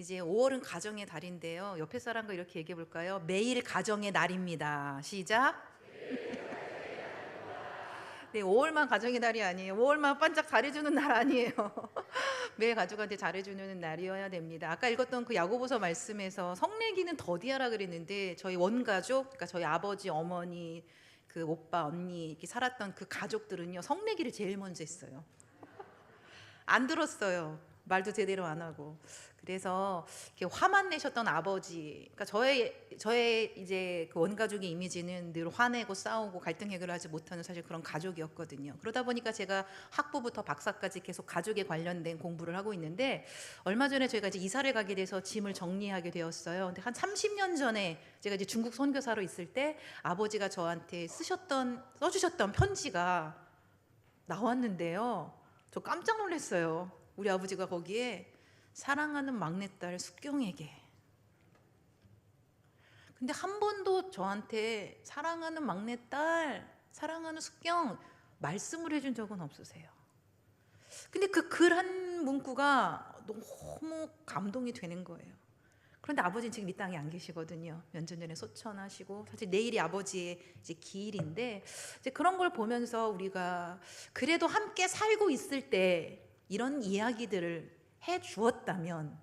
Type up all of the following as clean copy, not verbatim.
이제 5월은 가정의 달인데요. 옆에 사람과 이렇게 얘기해 볼까요? 매일 가정의 날입니다. 시작. 네, 5월만 가정의 달이 아니에요. 5월만 반짝 잘해주는 날 아니에요. 매일 가족한테 잘해주는 날이어야 됩니다. 아까 읽었던 그 야고보서 말씀에서 성내기는 더디하라 그랬는데 저희 원가족, 그러니까 저희 아버지, 어머니, 그 오빠, 언니 이렇게 살았던 그 가족들은요 성내기를 제일 먼저 했어요. 안 들었어요. 말도 제대로 안 하고. 그래서 이렇게 화만 내셨던 아버지, 그러니까 저의 이제 그 원가족의 이미지는 늘 화내고 싸우고 갈등 해결을 하지 못하는 사실 그런 가족이었거든요. 그러다 보니까 제가 학부부터 박사까지 계속 가족에 관련된 공부를 하고 있는데 얼마 전에 저희가 이제 이사를 가게 돼서 짐을 정리하게 되었어요. 근데 한 30년 전에 제가 이제 중국 선교사로 있을 때 아버지가 저한테 써주셨던 편지가 나왔는데요. 저 깜짝 놀랐어요. 우리 아버지가 거기에 사랑하는 막내딸 숙경에게. 근데 한 번도 저한테 사랑하는 막내딸, 사랑하는 숙경 말씀을 해준 적은 없으세요. 근데 그 글 한 문구가 너무 감동이 되는 거예요. 그런데 아버지는 지금 이 땅에 안 계시거든요. 몇 년 전에 소천하시고 사실 내일이 아버지의 이제 기일인데 이제 그런 걸 보면서 우리가 그래도 함께 살고 있을 때 이런 이야기들을 해 주었다면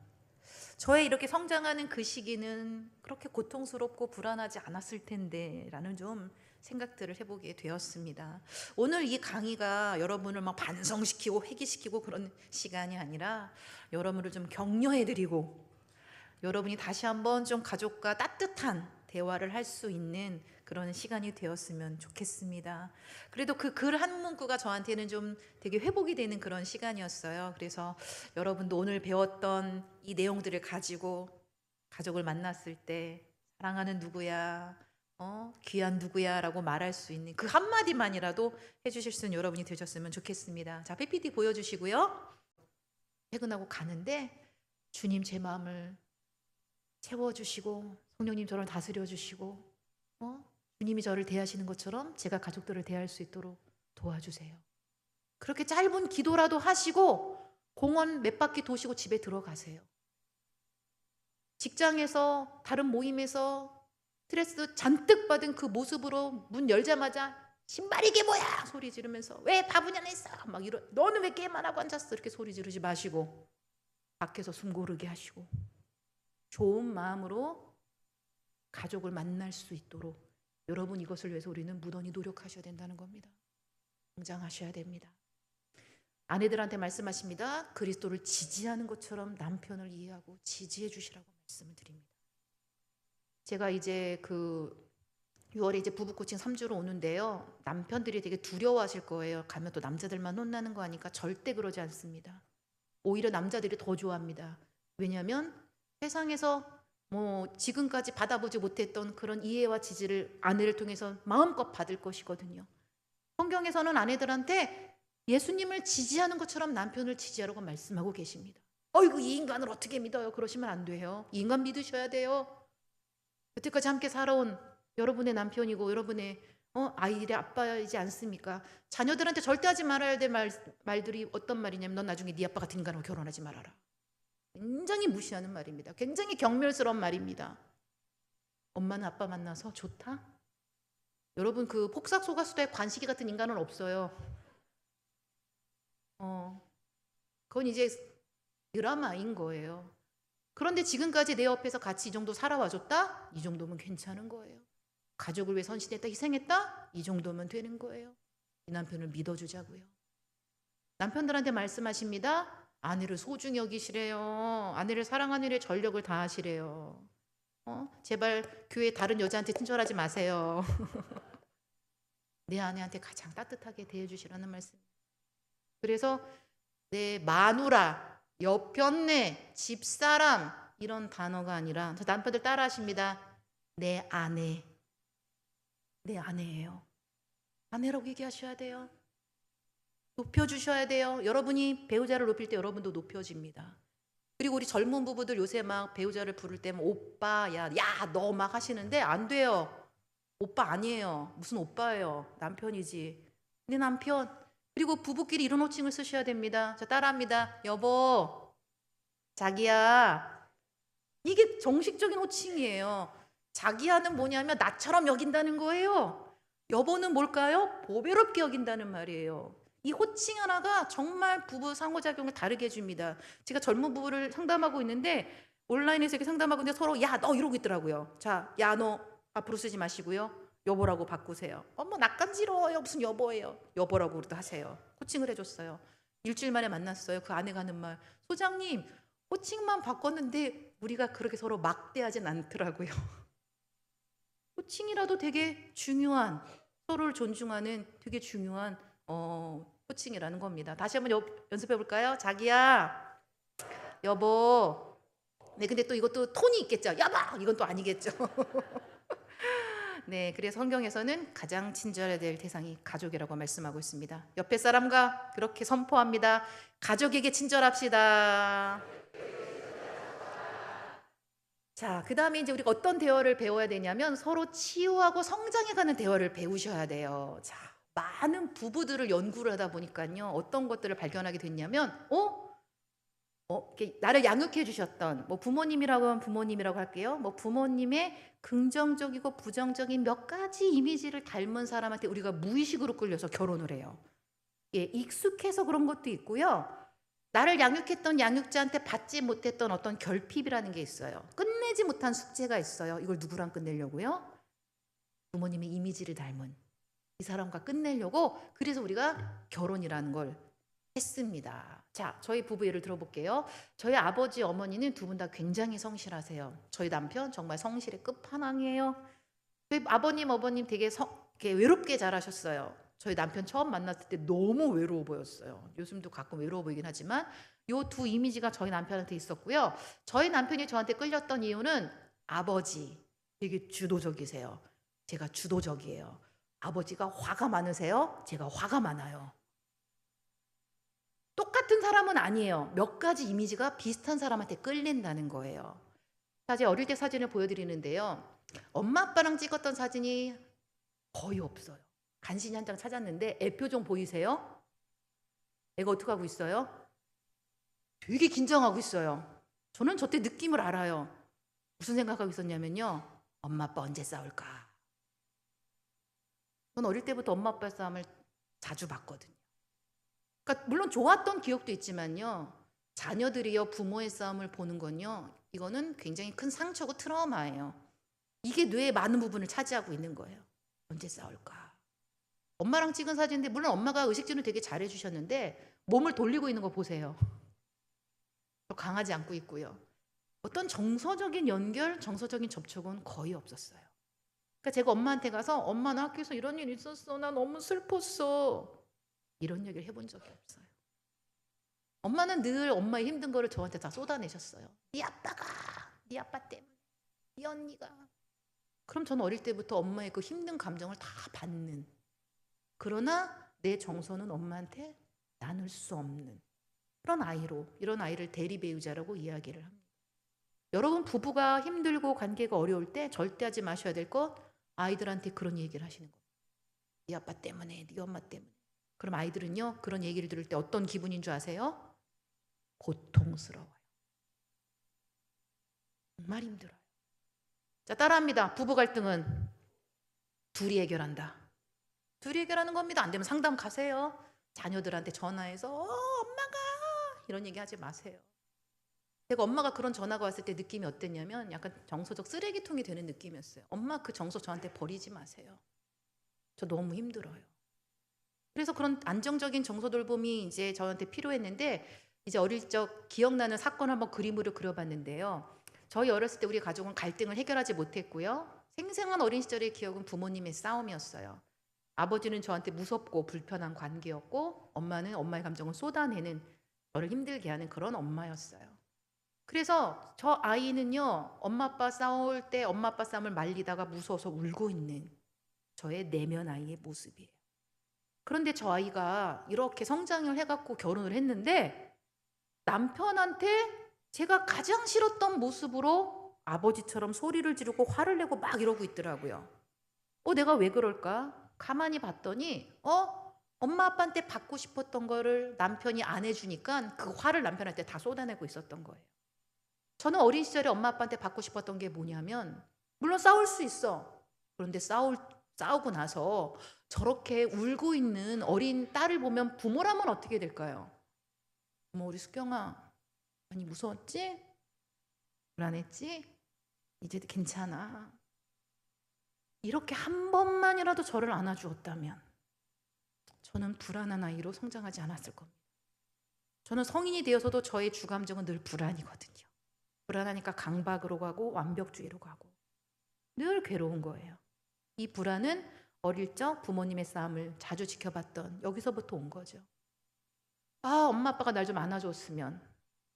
저의 이렇게 성장하는 그 시기는 그렇게 고통스럽고 불안하지 않았을 텐데라는 좀 생각들을 해보게 되었습니다. 오늘 이 강의가 여러분을 막 반성시키고 회개시키고 그런 시간이 아니라 여러분을 좀 격려해드리고 여러분이 다시 한번 좀 가족과 따뜻한 대화를 할 수 있는 그런 시간이 되었으면 좋겠습니다. 그래도 그 글 한 문구가 저한테는 좀 되게 회복이 되는 그런 시간이었어요. 그래서 여러분도 오늘 배웠던 이 내용들을 가지고 가족을 만났을 때 사랑하는 누구야, 귀한 누구야라고 말할 수 있는 그 한마디만이라도 해주실 수 있는 여러분이 되셨으면 좋겠습니다. 자, PPT 보여주시고요. 퇴근하고 가는데 주님 제 마음을 채워주시고 성령님 저를 다스려주시고 주님이 저를 대하시는 것처럼 제가 가족들을 대할 수 있도록 도와주세요. 그렇게 짧은 기도라도 하시고 공원 몇 바퀴 도시고 집에 들어가세요. 직장에서 다른 모임에서 스트레스 잔뜩 받은 그 모습으로 문 열자마자 신발 이게 뭐야 소리 지르면서 왜 바보냐 했어 막 이러 너는 왜 게임만 하고 앉았어 이렇게 소리 지르지 마시고 밖에서 숨 고르게 하시고 좋은 마음으로 가족을 만날 수 있도록 여러분 이것을 위해서 우리는 무던히 노력하셔야 된다는 겁니다. 성장하셔야 됩니다. 아내들한테 말씀하십니다. 그리스도를 지지하는 것처럼 남편을 이해하고 지지해 주시라고 말씀을 드립니다. 제가 이제 그 6월에 이제 부부 코칭 3주로 오는데요. 남편들이 되게 두려워하실 거예요. 가면 또 남자들만 혼나는 거 아니까 절대 그러지 않습니다. 오히려 남자들이 더 좋아합니다. 왜냐하면 세상에서 뭐 지금까지 받아보지 못했던 그런 이해와 지지를 아내를 통해서 마음껏 받을 것이거든요. 성경에서는 아내들한테 예수님을 지지하는 것처럼 남편을 지지하라고 말씀하고 계십니다. 어이구 이 인간을 어떻게 믿어요? 그러시면 안 돼요. 이 인간 믿으셔야 돼요. 여태까지 함께 살아온 여러분의 남편이고 여러분의 아이들의 아빠이지 않습니까? 자녀들한테 절대 하지 말아야 될 말들이 어떤 말이냐면 넌 나중에 네 아빠 같은 인간하고 결혼하지 말아라. 굉장히 무시하는 말입니다. 굉장히 경멸스러운 말입니다. 엄마는 아빠 만나서 좋다? 여러분 그 폭삭 속았수다의 관식이 같은 인간은 없어요. 그건 이제 드라마인 거예요. 그런데 지금까지 내 옆에서 같이 이 정도 살아와줬다? 이 정도면 괜찮은 거예요. 가족을 위해 헌신했다, 희생했다? 이 정도면 되는 거예요. 이 남편을 믿어주자고요. 남편들한테 말씀하십니다. 아내를 소중히 여기시래요. 아내를 사랑하는 일에 전력을 다하시래요. 제발 교회 다른 여자한테 친절하지 마세요. 내 아내한테 가장 따뜻하게 대해주시라는 말씀. 그래서 내 마누라, 여편네, 집사람 이런 단어가 아니라 남편들 따라하십니다. 내 아내. 내 아내예요. 아내라고 얘기하셔야 돼요. 높여주셔야 돼요. 여러분이 배우자를 높일 때 여러분도 높여집니다. 그리고 우리 젊은 부부들 요새 막 배우자를 부를 때 오빠야, 야, 너 막 하시는데 안 돼요. 오빠 아니에요. 무슨 오빠예요. 남편이지. 내 남편. 그리고 부부끼리 이런 호칭을 쓰셔야 됩니다. 자, 따라합니다. 여보, 자기야, 이게 정식적인 호칭이에요. 자기야는 뭐냐면 나처럼 여긴다는 거예요. 여보는 뭘까요? 보배롭게 여긴다는 말이에요. 이 호칭 하나가 정말 부부 상호작용을 다르게 해줍니다. 제가 젊은 부부를 상담하고 있는데 온라인에서 이렇게 상담하고 있는데 서로 야 너 이러고 있더라고요. 자, 야 너 앞으로 쓰지 마시고요. 여보라고 바꾸세요. 어머 낯간지러워요. 무슨 여보예요. 여보라고 하세요. 호칭을 해줬어요. 일주일 만에 만났어요. 그 아내가 하는 말. 소장님 호칭만 바꿨는데 우리가 그렇게 서로 막대하진 않더라고요. 호칭이라도 되게 중요한, 서로를 존중하는 되게 중요한 호칭이라는 겁니다. 다시 한번 연습해 볼까요? 자기야, 여보. 네, 근데 또 이것도 톤이 있겠죠. 여보! 이건 또 아니겠죠. 네, 그래서 성경에서는 가장 친절해야 될 대상이 가족이라고 말씀하고 있습니다. 옆에 사람과 그렇게 선포합니다. 가족에게 친절합시다. 자, 그 다음에 이제 우리가 어떤 대화를 배워야 되냐면 서로 치유하고 성장해가는 대화를 배우셔야 돼요. 자, 많은 부부들을 연구를 하다 보니까요. 어떤 것들을 발견하게 됐냐면, 이렇게 나를 양육해 주셨던, 뭐 부모님이라고 하면 부모님이라고 할게요. 뭐 부모님의 긍정적이고 부정적인 몇 가지 이미지를 닮은 사람한테 우리가 무의식으로 끌려서 결혼을 해요. 예, 익숙해서 그런 것도 있고요. 나를 양육했던 양육자한테 받지 못했던 어떤 결핍이라는 게 있어요. 끝내지 못한 숙제가 있어요. 이걸 누구랑 끝내려고요? 부모님의 이미지를 닮은 이 사람과 끝내려고, 그래서 우리가 결혼이라는 걸 했습니다. 자, 저희 부부 예를 들어볼게요. 저희 아버지, 어머니는 두 분 다 굉장히 성실하세요. 저희 남편 정말 성실의 끝판왕이에요. 저희 아버님, 어머님 되게 이렇게 외롭게 자라셨어요. 저희 남편 처음 만났을 때 너무 외로워 보였어요. 요즘도 가끔 외로워 보이긴 하지만 요 두 이미지가 저희 남편한테 있었고요. 저희 남편이 저한테 끌렸던 이유는 아버지 되게 주도적이세요. 제가 주도적이에요. 아버지가 화가 많으세요. 제가 화가 많아요. 똑같은 사람은 아니에요. 몇 가지 이미지가 비슷한 사람한테 끌린다는 거예요. 사실 어릴 때 사진을 보여드리는데요. 엄마 아빠랑 찍었던 사진이 거의 없어요. 간신히 한 장 찾았는데 애 표정 보이세요? 애가 어떻게 하고 있어요? 되게 긴장하고 있어요. 저는 저때 느낌을 알아요. 무슨 생각하고 있었냐면요. 엄마 아빠 언제 싸울까? 전 어릴 때부터 엄마 아빠 싸움을 자주 봤거든요. 그러니까 물론 좋았던 기억도 있지만요. 자녀들이요 부모의 싸움을 보는 건요. 이거는 굉장히 큰 상처고 트라우마예요. 이게 뇌의 많은 부분을 차지하고 있는 거예요. 언제 싸울까? 엄마랑 찍은 사진인데 물론 엄마가 의식주는 되게 잘해주셨는데 몸을 돌리고 있는 거 보세요. 저 강아지 안고 있고요. 어떤 정서적인 연결, 정서적인 접촉은 거의 없었어요. 그러니까 제가 엄마한테 가서 엄마 나 학교에서 이런 일 있었어. 나 너무 슬펐어. 이런 얘기를 해본 적이 없어요. 엄마는 늘 엄마의 힘든 거를 저한테 다 쏟아내셨어요. 네 아빠가, 네 아빠 때문에, 네 언니가. 그럼 저는 어릴 때부터 엄마의 그 힘든 감정을 다 받는, 그러나 내 정서는 엄마한테 나눌 수 없는 그런 아이로, 이런 아이를 대리 배우자라고 이야기를 합니다. 여러분 부부가 힘들고 관계가 어려울 때 절대 하지 마셔야 될 것, 아이들한테 그런 얘기를 하시는 거예요. 네 아빠 때문에, 네 엄마 때문에. 그럼 아이들은요 그런 얘기를 들을 때 어떤 기분인 줄 아세요? 고통스러워요. 정말 힘들어요. 자, 따라합니다. 부부 갈등은 둘이 해결한다. 둘이 해결하는 겁니다. 안 되면 상담 가세요. 자녀들한테 전화해서 엄마가 이런 얘기 하지 마세요. 제가 엄마가 그런 전화가 왔을 때 느낌이 어땠냐면 약간 정서적 쓰레기통이 되는 느낌이었어요. 엄마 그 정서 저한테 버리지 마세요. 저 너무 힘들어요. 그래서 그런 안정적인 정서 돌봄이 이제 저한테 필요했는데, 이제 어릴 적 기억나는 사건 한번 그림으로 그려봤는데요. 저희 어렸을 때 우리 가족은 갈등을 해결하지 못했고요. 생생한 어린 시절의 기억은 부모님의 싸움이었어요. 아버지는 저한테 무섭고 불편한 관계였고, 엄마는 엄마의 감정을 쏟아내는, 저를 힘들게 하는 그런 엄마였어요. 그래서 저 아이는요, 엄마 아빠 싸울 때 엄마 아빠 싸움을 말리다가 무서워서 울고 있는 저의 내면 아이의 모습이에요. 그런데 저 아이가 이렇게 성장을 해갖고 결혼을 했는데 남편한테 제가 가장 싫었던 모습으로 아버지처럼 소리를 지르고 화를 내고 막 이러고 있더라고요. 내가 왜 그럴까? 가만히 봤더니 엄마 아빠한테 받고 싶었던 거를 남편이 안 해주니까 그 화를 남편한테 다 쏟아내고 있었던 거예요. 저는 어린 시절에 엄마 아빠한테 받고 싶었던 게 뭐냐면, 물론 싸울 수 있어. 그런데 싸우고 나서 저렇게 울고 있는 어린 딸을 보면 부모라면 어떻게 될까요? 어머, 우리 수경아, 많이 무서웠지? 불안했지? 이제 괜찮아. 이렇게 한 번만이라도 저를 안아주었다면 저는 불안한 아이로 성장하지 않았을 겁니다. 저는 성인이 되어서도 저의 주감정은 늘 불안이거든요. 불안하니까 강박으로 가고 완벽주의로 가고 늘 괴로운 거예요. 이 불안은 어릴 적 부모님의 싸움을 자주 지켜봤던 여기서부터 온 거죠. 아, 엄마 아빠가 날 좀 안아줬으면.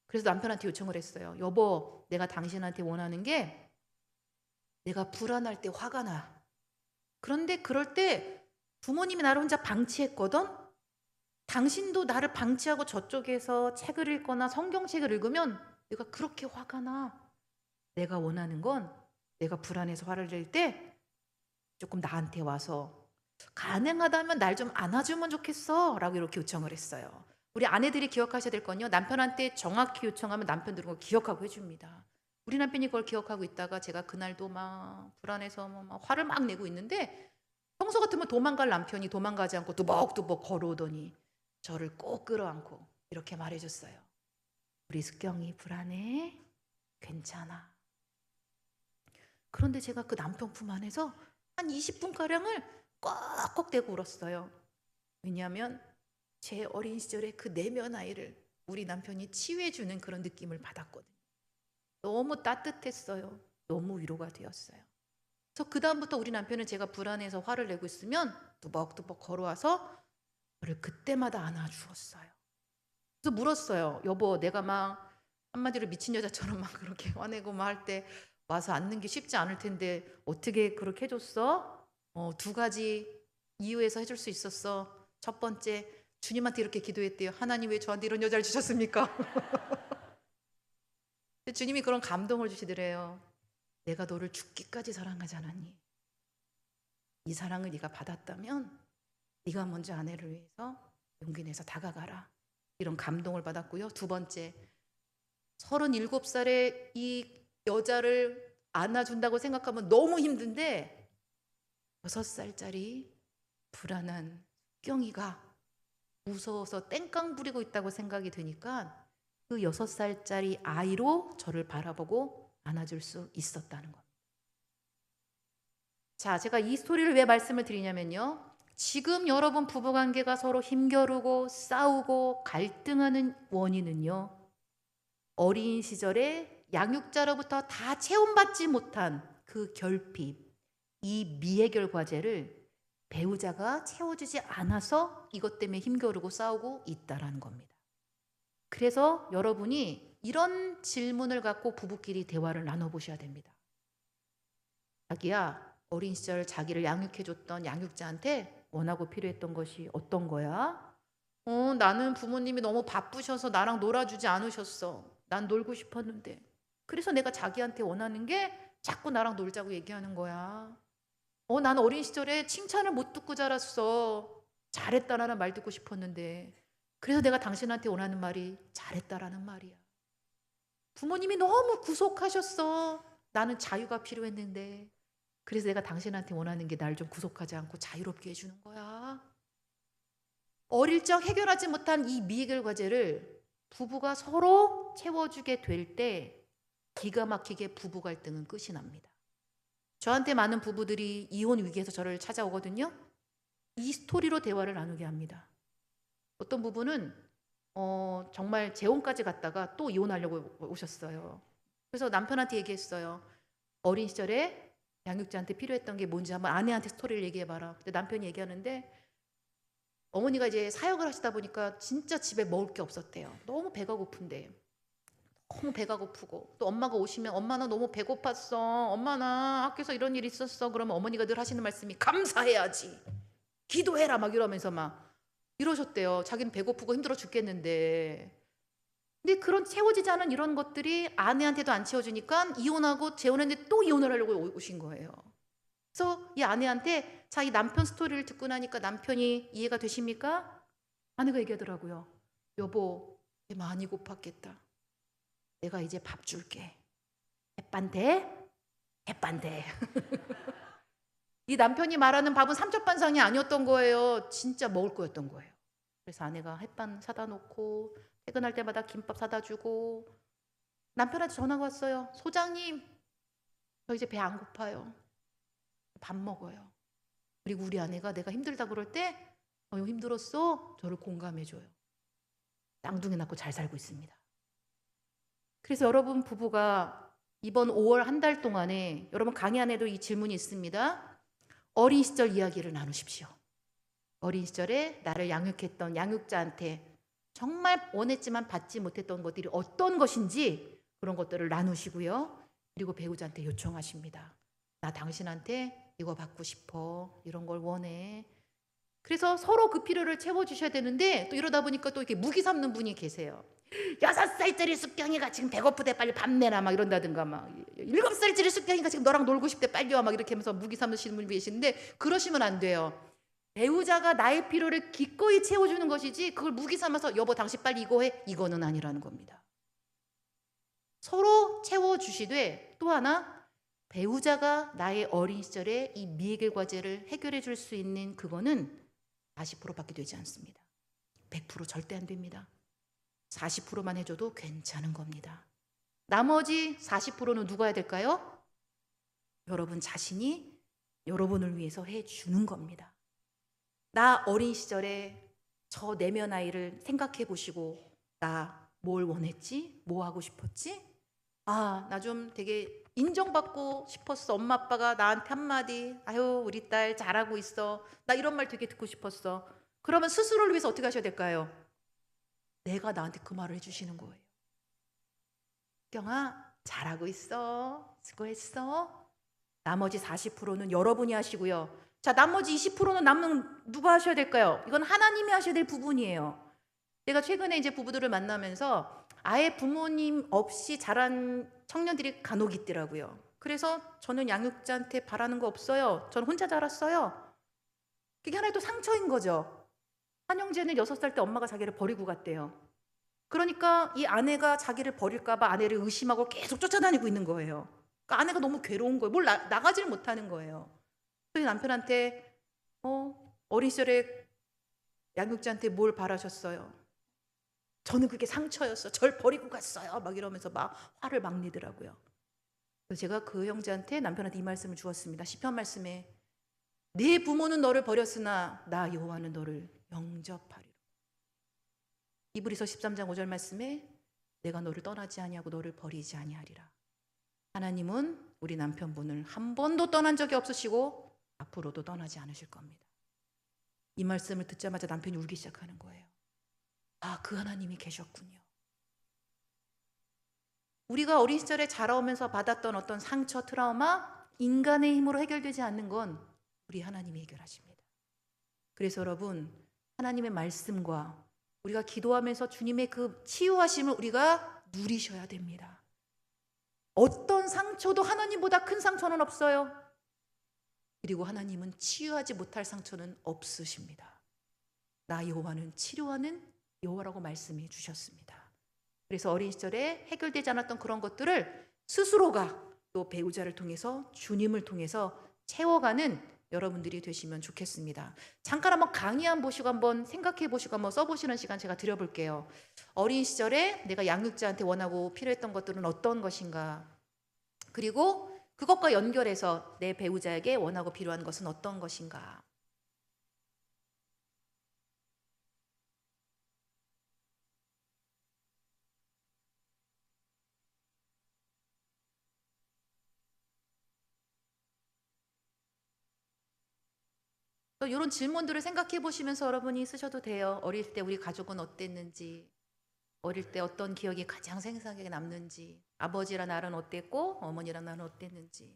그래서 남편한테 요청을 했어요. 여보, 내가 당신한테 원하는 게 내가 불안할 때 화가 나. 그런데 그럴 때 부모님이 나를 혼자 방치했거든? 당신도 나를 방치하고 저쪽에서 책을 읽거나 성경책을 읽으면 내가 그렇게 화가 나. 내가 원하는 건 내가 불안해서 화를 낼 때 조금 나한테 와서 가능하다면 날 좀 안아주면 좋겠어 라고 이렇게 요청을 했어요. 우리 아내들이 기억하셔야 될 건요, 남편한테 정확히 요청하면 남편들은 그걸 기억하고 해줍니다. 우리 남편이 그걸 기억하고 있다가 제가 그날도 막 불안해서 막 화를 막 내고 있는데 평소 같으면 도망갈 남편이 도망가지 않고 두벅두벅 걸어오더니 저를 꼭 끌어안고 이렇게 말해줬어요. 우리 숙경이 불안해? 괜찮아. 그런데 제가 그 남편 품 안에서 한 20분가량을 꽉꽉 대고 울었어요. 왜냐하면 제 어린 시절의 그 내면 아이를 우리 남편이 치유해주는 그런 느낌을 받았거든요. 너무 따뜻했어요. 너무 위로가 되었어요. 그래서 그 다음부터 우리 남편은 제가 불안해서 화를 내고 있으면 두벅두벅 걸어와서 저를 그때마다 안아주었어요. 그래서 물었어요. 여보, 내가 막 한마디로 미친 여자처럼 막 그렇게 화내고 막 할 때 와서 앉는 게 쉽지 않을 텐데 어떻게 그렇게 해줬어? 두 가지 이유에서 해줄 수 있었어. 첫 번째, 주님한테 이렇게 기도했대요. 하나님, 왜 저한테 이런 여자를 주셨습니까? 주님이 그런 감동을 주시더래요. 내가 너를 죽기까지 사랑하지 않았니? 이 사랑을 네가 받았다면 네가 먼저 아내를 위해서 용기 내서 다가가라. 이런 감동을 받았고요. 두 번째, 37살의 이 여자를 안아준다고 생각하면 너무 힘든데 6살짜리 불안한 숙경이가 무서워서 땡깡 부리고 있다고 생각이 드니까 그 6살짜리 아이로 저를 바라보고 안아줄 수 있었다는 겁니다. 자, 제가 이 스토리를 왜 말씀을 드리냐면요, 지금 여러분 부부관계가 서로 힘겨루고 싸우고 갈등하는 원인은요, 어린 시절에 양육자로부터 다 체험받지 못한 그 결핍, 이 미해결 과제를 배우자가 채워주지 않아서 이것 때문에 힘겨루고 싸우고 있다라는 겁니다. 그래서 여러분이 이런 질문을 갖고 부부끼리 대화를 나눠보셔야 됩니다. 자기야, 어린 시절 자기를 양육해줬던 양육자한테 원하고 필요했던 것이 어떤 거야? 나는 부모님이 너무 바쁘셔서 나랑 놀아주지 않으셨어. 난 놀고 싶었는데. 그래서 내가 자기한테 원하는 게 자꾸 나랑 놀자고 얘기하는 거야. 나는 어린 시절에 칭찬을 못 듣고 자랐어. 잘했다라는 말 듣고 싶었는데. 그래서 내가 당신한테 원하는 말이 잘했다라는 말이야. 부모님이 너무 구속하셨어. 나는 자유가 필요했는데. 그래서 내가 당신한테 원하는 게 날 좀 구속하지 않고 자유롭게 해주는 거야. 어릴 적 해결하지 못한 이 미해결 과제를 부부가 서로 채워주게 될 때 기가 막히게 부부 갈등은 끝이 납니다. 저한테 많은 부부들이 이혼 위기에서 저를 찾아오거든요. 이 스토리로 대화를 나누게 합니다. 어떤 부부는 정말 재혼까지 갔다가 또 이혼하려고 오셨어요. 그래서 남편한테 얘기했어요. 어린 시절에 양육자한테 필요했던 게 뭔지 한번 아내한테 스토리를 얘기해봐라. 근데 남편이 얘기하는데 어머니가 이제 사역을 하시다 보니까 진짜 집에 먹을 게 없었대요. 너무 배가 고픈데. 너무 배가 고프고 또 엄마가 오시면 엄마 나 너무 배고팠어. 엄마 나 학교에서 이런 일 있었어. 그러면 어머니가 늘 하시는 말씀이 감사해야지. 기도해라 막 이러면서 막 이러셨대요. 자기는 배고프고 힘들어 죽겠는데. 근데 그런 채워지지 않은 이런 것들이 아내한테도 안 채워주니까 이혼하고 재혼했는데 또 이혼을 하려고 오신 거예요. 그래서 이 아내한테 자기 남편 스토리를 듣고 나니까 남편이 이해가 되십니까? 아내가 얘기하더라고요. 여보, 배 많이 고팠겠다. 내가 이제 밥 줄게. 햇반대? 햇반대. 이 남편이 말하는 밥은 삼첩반상이 아니었던 거예요. 진짜 먹을 거였던 거예요. 그래서 아내가 햇반 사다 놓고 퇴근할 때마다 김밥 사다 주고, 남편한테 전화가 왔어요. 소장님, 저 이제 배 안 고파요. 밥 먹어요. 그리고 우리 아내가 내가 힘들다 그럴 때 힘들었어? 저를 공감해줘요. 쌍둥이 낳고 잘 살고 있습니다. 그래서 여러분 부부가 이번 5월 한 달 동안에 여러분 강의 안에도 이 질문이 있습니다. 어린 시절 이야기를 나누십시오. 어린 시절에 나를 양육했던 양육자한테 정말 원했지만 받지 못했던 것들이 어떤 것인지 그런 것들을 나누시고요. 그리고 배우자한테 요청하십니다. 나 당신한테 이거 받고 싶어. 이런 걸 원해. 그래서 서로 그 필요를 채워주셔야 되는데, 또 이러다 보니까 또 이렇게 무기 삼는 분이 계세요. 6살짜리 숙경이가 지금 배고프대 빨리 밥 내라 막 이런다든가, 막 7살짜리 숙경이가 지금 너랑 놀고 싶대 빨리 와 막 이렇게 하면서 무기 삼으시는 분이 계시는데, 그러시면 안 돼요. 배우자가 나의 필요를 기꺼이 채워주는 것이지 그걸 무기 삼아서 여보 당신 빨리 이거 해, 이거는 아니라는 겁니다. 서로 채워주시되, 또 하나 배우자가 나의 어린 시절에 이 미해결 과제를 해결해 줄 수 있는 그거는 40%밖에 되지 않습니다. 100% 절대 안 됩니다. 40%만 해줘도 괜찮은 겁니다. 나머지 40%는 누가 해야 될까요? 여러분 자신이 여러분을 위해서 해주는 겁니다. 나 어린 시절에 저 내면 아이를 생각해 보시고, 나 뭘 원했지? 뭐 하고 싶었지? 아, 나 좀 되게 인정받고 싶었어. 엄마 아빠가 나한테 한마디, 아유 우리 딸 잘하고 있어, 나 이런 말 되게 듣고 싶었어. 그러면 스스로를 위해서 어떻게 하셔야 될까요? 내가 나한테 그 말을 해주시는 거예요. 경아 잘하고 있어, 수고했어. 나머지 40%는 여러분이 하시고요. 자, 나머지 20%는 남는 누가 하셔야 될까요? 이건 하나님이 하셔야 될 부분이에요. 제가 최근에 이제 부부들을 만나면서 아예 부모님 없이 자란 청년들이 간혹 있더라고요. 그래서 저는 양육자한테 바라는 거 없어요. 저는 혼자 자랐어요. 그게 하나의 또 상처인 거죠. 한 형제는 6살 때 엄마가 자기를 버리고 갔대요. 그러니까 이 아내가 자기를 버릴까 봐 아내를 의심하고 계속 쫓아다니고 있는 거예요. 그러니까 아내가 너무 괴로운 거예요. 뭘 나가지를 못하는 거예요. 그래서 남편한테 어린 시절에 양육자한테 뭘 바라셨어요? 저는 그게 상처였어. 절 버리고 갔어요. 막 이러면서 막 화를 막 내더라고요. 그래서 제가 그 형제한테, 남편한테 이 말씀을 주었습니다. 시편 말씀에 네 부모는 너를 버렸으나 나 여호와는 너를 영접하리라. 이브리서 13장 5절 말씀에 내가 너를 떠나지 아니하고 너를 버리지 아니하리라. 하나님은 우리 남편분을 한 번도 떠난 적이 없으시고 앞으로도 떠나지 않으실 겁니다. 이 말씀을 듣자마자 남편이 울기 시작하는 거예요. 아, 그 하나님이 계셨군요. 우리가 어린 시절에 자라오면서 받았던 어떤 상처, 트라우마, 인간의 힘으로 해결되지 않는 건 우리 하나님이 해결하십니다. 그래서 여러분, 하나님의 말씀과 우리가 기도하면서 주님의 그 치유하심을 우리가 누리셔야 됩니다. 어떤 상처도 하나님보다 큰 상처는 없어요. 그리고 하나님은 치유하지 못할 상처는 없으십니다. 나 여호와는 치료하는 여호와라고 말씀해 주셨습니다. 그래서 어린 시절에 해결되지 않았던 그런 것들을 스스로가 또 배우자를 통해서, 주님을 통해서 채워가는 여러분들이 되시면 좋겠습니다. 잠깐 한번 강의 한번 보시고 한번 생각해 보시고 한번 써보시는 시간 제가 드려볼게요. 어린 시절에 내가 양육자한테 원하고 필요했던 것들은 어떤 것인가? 그리고 그것과 연결해서 내 배우자에게 원하고 필요한 것은 어떤 것인가? 또 이런 질문들을 생각해 보시면서 여러분이 쓰셔도 돼요. 어릴 때 우리 가족은 어땠는지, 어릴 때 어떤 기억이 가장 생생하게 남는지, 아버지랑 나는 어땠고 어머니랑 나는 어땠는지.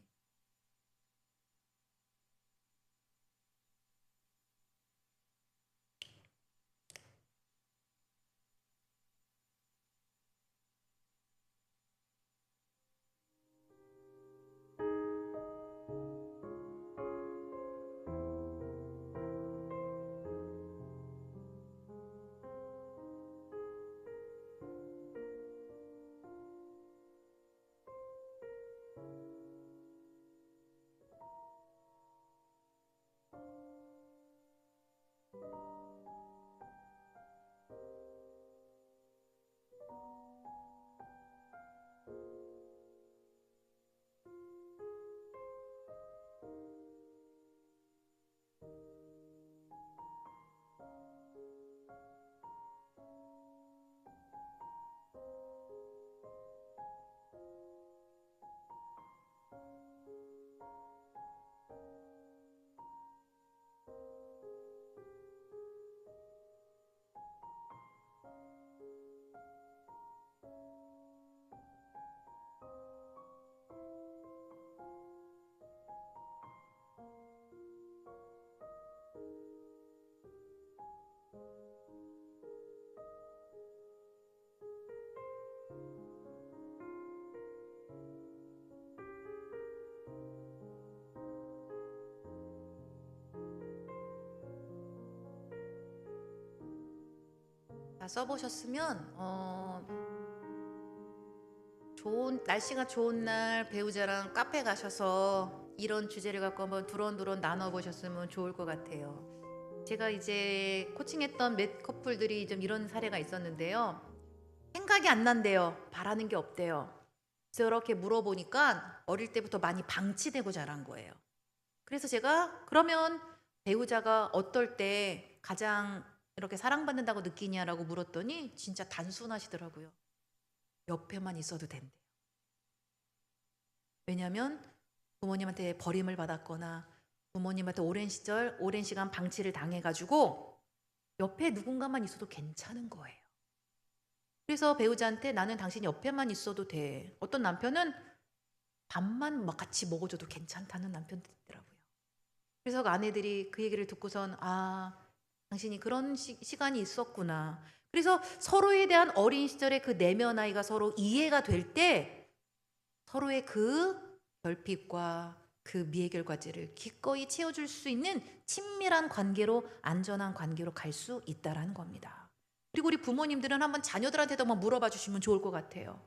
써보셨으면 좋은 날씨가 좋은 날 배우자랑 카페 가셔서 이런 주제를 갖고 한번 두런두런 나눠보셨으면 좋을 것 같아요. 제가 이제 코칭했던 몇 커플들이 좀 이런 사례가 있었는데요. 생각이 안 난대요. 바라는 게 없대요. 그래서 이렇게 물어보니까 어릴 때부터 많이 방치되고 자란 거예요. 그래서 제가 그러면 배우자가 어떨 때 가장 이렇게 사랑받는다고 느끼냐라고 물었더니 진짜 단순하시더라고요. 옆에만 있어도 된대요. 왜냐하면 부모님한테 버림을 받았거나 부모님한테 오랜 시간 방치를 당해가지고 옆에 누군가만 있어도 괜찮은 거예요. 그래서 배우자한테 나는 당신 옆에만 있어도 돼. 어떤 남편은 밥만 막 같이 먹어줘도 괜찮다는 남편도 있더라고요. 그래서 그 아내들이 그 얘기를 듣고선 당신이 그런 시간이 있었구나. 그래서 서로에 대한 어린 시절의 그 내면 아이가 서로 이해가 될 때 서로의 그 결핍과 그 미해결 과제를 기꺼이 채워줄 수 있는 친밀한 관계로 안전한 관계로 갈 수 있다라는 겁니다. 그리고 우리 부모님들은 한번 자녀들한테도 한번 물어봐 주시면 좋을 것 같아요.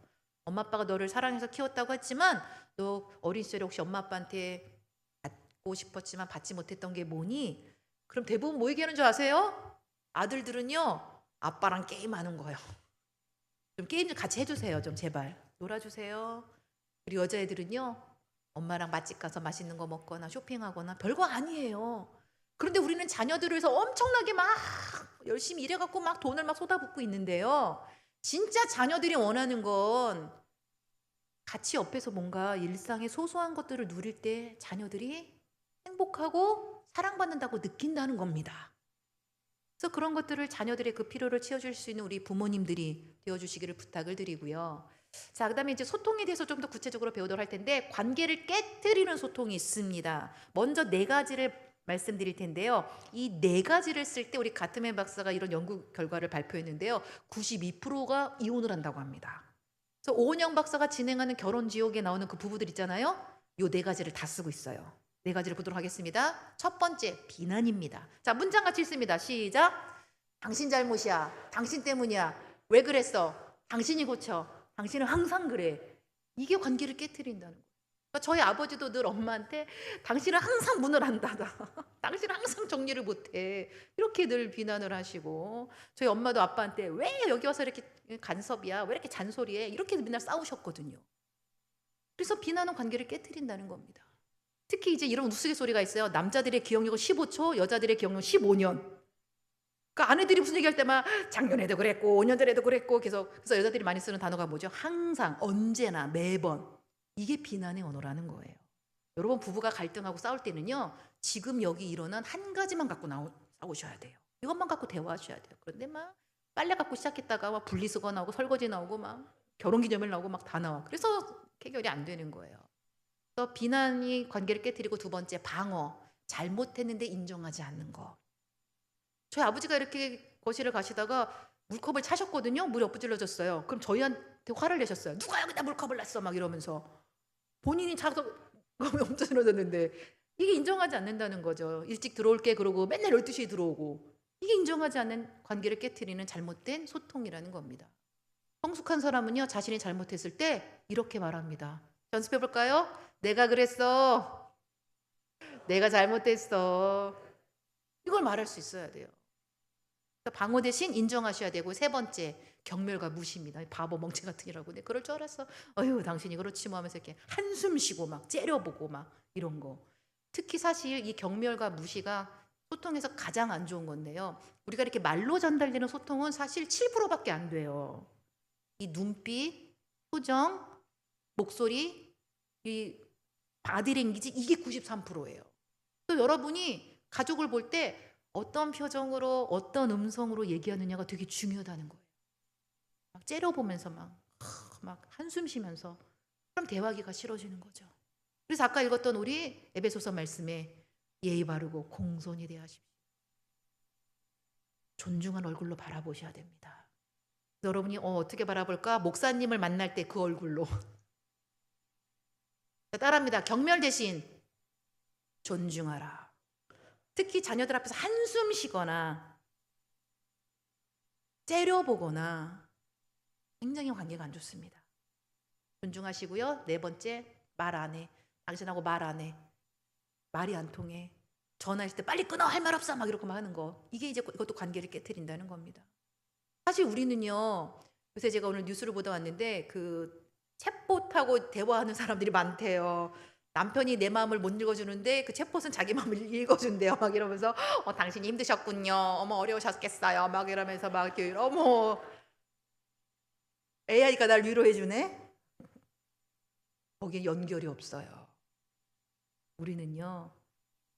엄마 아빠가 너를 사랑해서 키웠다고 했지만 너 어린 시절에 혹시 엄마 아빠한테 받고 싶었지만 받지 못했던 게 뭐니? 그럼 대부분 뭐 얘기하는 줄 아세요? 아들들은요 아빠랑 게임하는 거예요. 좀 게임 좀 같이 해주세요. 좀 제발 놀아주세요. 우리 여자애들은요 엄마랑 맛집 가서 맛있는 거 먹거나 쇼핑하거나 별거 아니에요. 그런데 우리는 자녀들을 위해서 엄청나게 막 열심히 일해갖고 막 돈을 막 쏟아붓고 있는데요. 진짜 자녀들이 원하는 건 같이 옆에서 뭔가 일상의 소소한 것들을 누릴 때 자녀들이 행복하고 사랑받는다고 느낀다는 겁니다. 그래서 그런 것들을 자녀들의 그 필요를 채워줄 수 있는 우리 부모님들이 되어주시기를 부탁을 드리고요. 자, 그 다음에 이제 소통에 대해서 좀 더 구체적으로 배우도록 할 텐데 관계를 깨트리는 소통이 있습니다. 먼저 네 가지를 말씀드릴 텐데요. 이 네 가지를 쓸 때 우리 가트맨 박사가 이런 연구 결과를 발표했는데요. 92%가 이혼을 한다고 합니다. 그래서 오은영 박사가 진행하는 결혼 지옥에 나오는 그 부부들 있잖아요. 요 네 가지를 다 쓰고 있어요. 네 가지를 보도록 하겠습니다. 첫 번째, 비난입니다. 자, 문장 같이 읽습니다. 시작. 당신 잘못이야. 당신 때문이야. 왜 그랬어? 당신이 고쳐. 당신은 항상 그래. 이게 관계를 깨트린다는 거예요. 그러니까 저희 아버지도 늘 엄마한테 당신은 항상 문을 안 닫아. 당신은 항상 정리를 못해. 이렇게 늘 비난을 하시고 저희 엄마도 아빠한테 왜 여기 와서 이렇게 간섭이야? 왜 이렇게 잔소리해? 이렇게 맨날 싸우셨거든요. 그래서 비난은 관계를 깨트린다는 겁니다. 특히 이제 이런 우스갯소리가 있어요. 남자들의 기억력은 15초, 여자들의 기억력은 15년. 그러니까 아내들이 무슨 얘기할 때만 작년에도 그랬고 5년 전에도 그랬고 계속. 그래서 여자들이 많이 쓰는 단어가 뭐죠? 항상, 언제나, 매번. 이게 비난의 언어라는 거예요. 여러분 부부가 갈등하고 싸울 때는요. 지금 여기 일어난 한 가지만 갖고 싸우셔야 돼요. 이것만 갖고 대화하셔야 돼요. 그런데 막 빨래 갖고 시작했다가 막 분리수거 나오고 설거지 나오고 막 결혼기념일 나오고 막 다 나와. 그래서 해결이 안 되는 거예요. 또 비난이 관계를 깨트리고 두 번째 방어. 잘못했는데 인정하지 않는 거. 저희 아버지가 이렇게 거실을 가시다가 물컵을 차셨거든요. 물이 엎질러졌어요. 그럼 저희한테 화를 내셨어요. 누가 여기다 물컵을 놨어? 막 이러면서. 본인이 차서 엎질러졌는데 이게 인정하지 않는다는 거죠. 일찍 들어올게 그러고 맨날 12시에 들어오고. 이게 인정하지 않는 관계를 깨트리는 잘못된 소통이라는 겁니다. 성숙한 사람은요. 자신이 잘못했을 때 이렇게 말합니다. 연습해 볼까요? 내가 그랬어. 내가 잘못했어. 이걸 말할 수 있어야 돼요. 그러니까 방어 대신 인정하셔야 되고 세 번째 경멸과 무시입니다. 바보 멍청 같으니라고. 내 그럴 줄 알았어. 어휴 당신이 그렇지 뭐 하면서 이렇게 한숨 쉬고 막 째려보고 막 이런 거. 특히 사실 이 경멸과 무시가 소통에서 가장 안 좋은 건데요. 우리가 이렇게 말로 전달되는 소통은 사실 7%밖에 안 돼요. 이 눈빛, 표정, 목소리, 이 바디랭귀지 이게 93%예요. 또 여러분이 가족을 볼 때 어떤 표정으로 어떤 음성으로 얘기하느냐가 되게 중요하다는 거예요. 막 째려보면서 막 한숨 쉬면서 그럼 대화하기가 싫어지는 거죠. 그래서 아까 읽었던 우리 에베소서 말씀에 예의 바르고 공손히 대하십시오. 존중한 얼굴로 바라보셔야 됩니다. 여러분이 어떻게 바라볼까? 목사님을 만날 때 그 얼굴로. 따라합니다. 경멸 대신 존중하라. 특히 자녀들 앞에서 한숨 쉬거나 째려보거나 굉장히 관계가 안 좋습니다. 존중하시고요. 네 번째, 말 안 해. 당신하고 말 안 해. 말이 안 통해. 전화했을 때 빨리 끊어. 할 말 없어. 막 이렇게 막 하는 거. 이게 이제 이것도 관계를 깨트린다는 겁니다. 사실 우리는요. 요새 제가 오늘 뉴스를 보다 왔는데 그 챗봇하고 대화하는 사람들이 많대요. 남편이 내 마음을 못 읽어주는데 그 챗봇은 자기 마음을 읽어준대요. 막 이러면서 당신이 힘드셨군요. 어머 어려우셨겠어요. 막 이러면서 막 이렇게 어머 AI가 날 위로해주네. 거기에 연결이 없어요. 우리는요.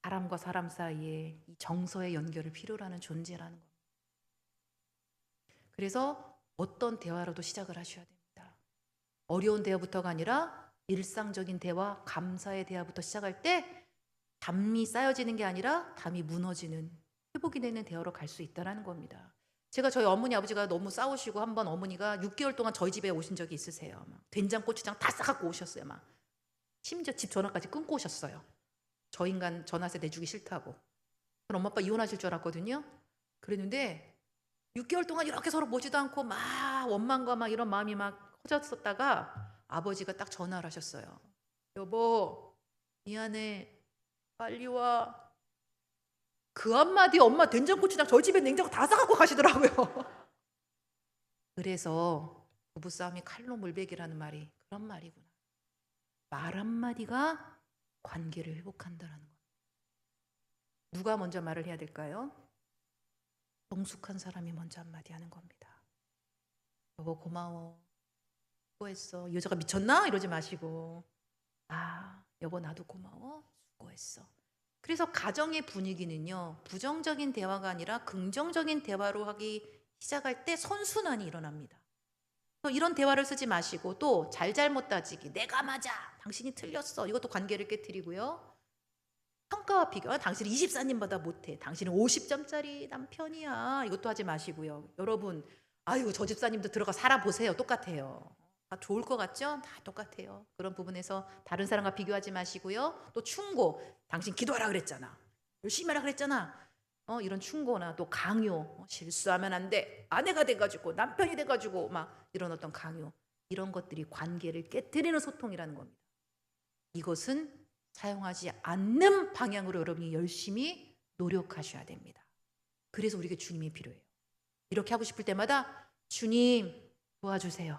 사람과 사람 사이에 이 정서의 연결을 필요로 하는 존재라는 겁니다. 그래서 어떤 대화로도 시작을 하셔야 됩니다. 어려운 대화부터가 아니라 일상적인 대화, 감사의 대화부터 시작할 때 담이 쌓여지는 게 아니라 담이 무너지는, 회복이 되는 대화로 갈 수 있다는 겁니다. 제가 저희 어머니 아버지가 너무 싸우시고 한번 어머니가 6개월 동안 저희 집에 오신 적이 있으세요. 막 된장 고추장 다 싸갖고 오셨어요. 막 심지어 집 전화까지 끊고 오셨어요. 저 인간 전화세 내주기 싫다고. 저는 엄마 아빠 이혼하실 줄 알았거든요. 그랬는데 6개월 동안 이렇게 서로 보지도 않고 막 원망과 막 이런 마음이 막 커졌었다가 아버지가 딱 전화를 하셨어요. 여보 미안해 빨리 와. 그 한마디 엄마 된장고추장 저희 집에 냉장고 다 싸갖고 가시더라고요. 그래서 부부싸움이 칼로 물베기라는 말이 그런 말이구나. 말 한마디가 관계를 회복한다는 거. 누가 먼저 말을 해야 될까요? 성숙한 사람이 먼저 한마디 하는 겁니다. 여보 고마워. 수고했어. 이 여자가 미쳤나? 이러지 마시고 여보 나도 고마워. 수고했어. 그래서 가정의 분위기는요. 부정적인 대화가 아니라 긍정적인 대화로 하기 시작할 때 선순환이 일어납니다. 또 이런 대화를 쓰지 마시고 또 잘잘못 따지기. 내가 맞아. 당신이 틀렸어. 이것도 관계를 깨트리고요. 평가와 비교. 당신은 24님보다 못해. 당신은 50점짜리 남편이야. 이것도 하지 마시고요. 여러분 아유 저 집사님도 들어가 살아보세요. 똑같아요. 다 좋을 것 같죠? 다 똑같아요. 그런 부분에서 다른 사람과 비교하지 마시고요. 또 충고. 당신 기도하라 그랬잖아. 열심히 하라 그랬잖아. 이런 충고나 또 강요. 실수하면 안 돼. 아내가 돼가지고 남편이 돼가지고 막 이런 어떤 강요. 이런 것들이 관계를 깨트리는 소통이라는 겁니다. 이것은 사용하지 않는 방향으로 여러분이 열심히 노력하셔야 됩니다. 그래서 우리에게 주님이 필요해요. 이렇게 하고 싶을 때마다 주님 도와주세요.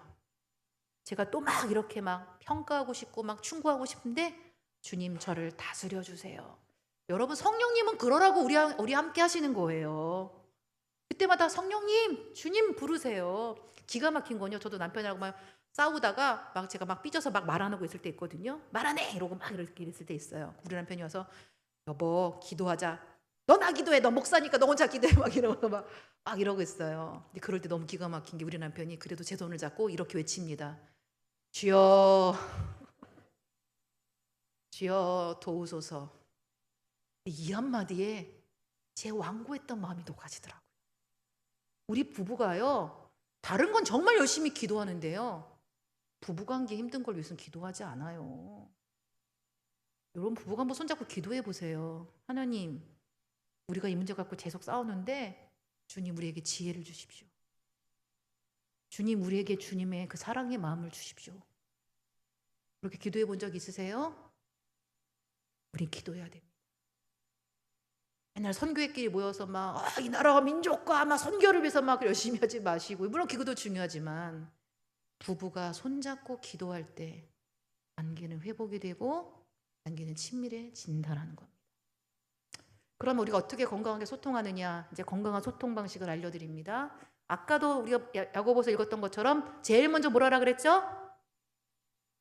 제가 또 막 이렇게 막 평가하고 싶고 막 충고하고 싶은데 주님 저를 다스려 주세요. 여러분 성령님은 그러라고 우리 함께 하시는 거예요. 그때마다 성령님 주님 부르세요. 기가 막힌 건요. 저도 남편이랑 막 싸우다가 막 제가 막 삐져서 막 말 안 하고 있을 때 있거든요. 말 안 해 이러고 막 이렇게 있을 때 있어요. 우리 남편이 와서 여보 기도하자. 너 나 기도해. 너 목사니까 너 혼자 기도해. 막 이러고 막 이러고 있어요. 근데 그럴 때 너무 기가 막힌 게 우리 남편이 그래도 제 손을 잡고 이렇게 외칩니다. 주여 주여 도우소서. 이 한마디에 제 완고했던 마음이 녹아지더라고요. 우리 부부가요. 다른 건 정말 열심히 기도하는데요. 부부관계 힘든 걸 위해서는 기도하지 않아요. 여러분 부부가 한번 손잡고 기도해 보세요. 하나님 우리가 이 문제 갖고 계속 싸우는데 주님 우리에게 지혜를 주십시오. 주님 우리에게 주님의 그 사랑의 마음을 주십시오. 그렇게 기도해 본 적 있으세요? 우린 기도해야 됩니다. 맨날 선교회끼리 모여서 막 이 나라와 민족과 막 선교를 위해서 막 열심히 하지 마시고 물론 기도도 중요하지만 부부가 손잡고 기도할 때 관계는 회복이 되고 관계는 친밀해진다는 겁니다. 그럼 우리가 어떻게 건강하게 소통하느냐 이제 건강한 소통 방식을 알려드립니다. 아까도 우리가 야고보서 읽었던 것처럼 제일 먼저 뭐라 그랬죠?